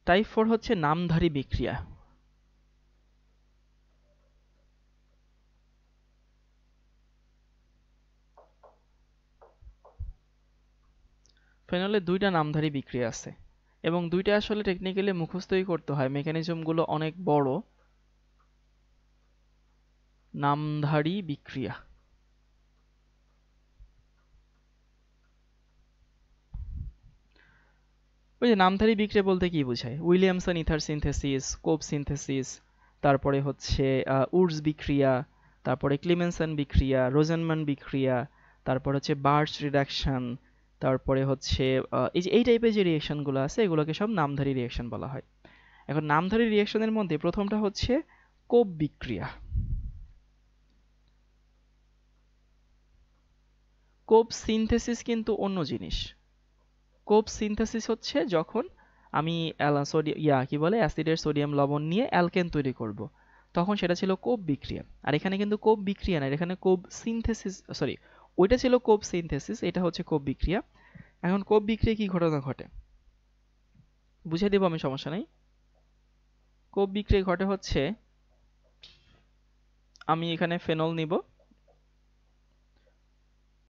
টাইপ 4 হচ্ছে নামধারী বিক্রিয়া। ফেনলে দুইটা নামধারী বিক্রিয়া আছে, এবং দুইটা আসলে টেকনিক্যালি মুখস্থই করতে হয়, মেকানিজমগুলো অনেক বড়। নামধারী বিক্রিয়া, ওই যে নামধারী বিক্রিয়া বলতে কি বোঝায়? উইলিয়ামসন ইথার সিনথেসিস, কোব সিনথেসিস, তারপরে হচ্ছে উডস বিক্রিয়া, তারপরে ক্লিমেনসন বিক্রিয়া, রোজেনম্যান বিক্রিয়া, তারপর হচ্ছে বার্চ রিডাকশন, তারপরে হচ্ছে এই যে এই টাইপের যে রিঅ্যাকশনগুলো আছে, এগুলোকে সব নামধারী রিঅ্যাকশন বলা হয়। এখন নামধারী রিঅ্যাকশনের মধ্যে প্রথমটা হচ্ছে কোব বিক্রিয়া। কোব সিনথেসিস কিন্তু অন্য জিনিস। কোব সিনথেসিস হচ্ছে যখন আমি কি বলে অ্যাসিডের সোডিয়াম লবণ নিয়ে অ্যালকেন তৈরি করব, তখন সেটা ছিল কোব বিক্রিয়া। আর এখানে কিন্তু কোব বিক্রিয়া না, এখানে কোব সিনথেসিস, সরি, ওইটা ছিল কোব সিনথেসিস, এটা হচ্ছে কোব বিক্রিয়া। এখন কোব বিক্রিয়া কি ঘটনা ঘটে বুঝিয়ে দেবো আমি, সমস্যা নেই। কোব বিক্রিয়া ঘটে হচ্ছে, আমি এখানে ফেনল নিব,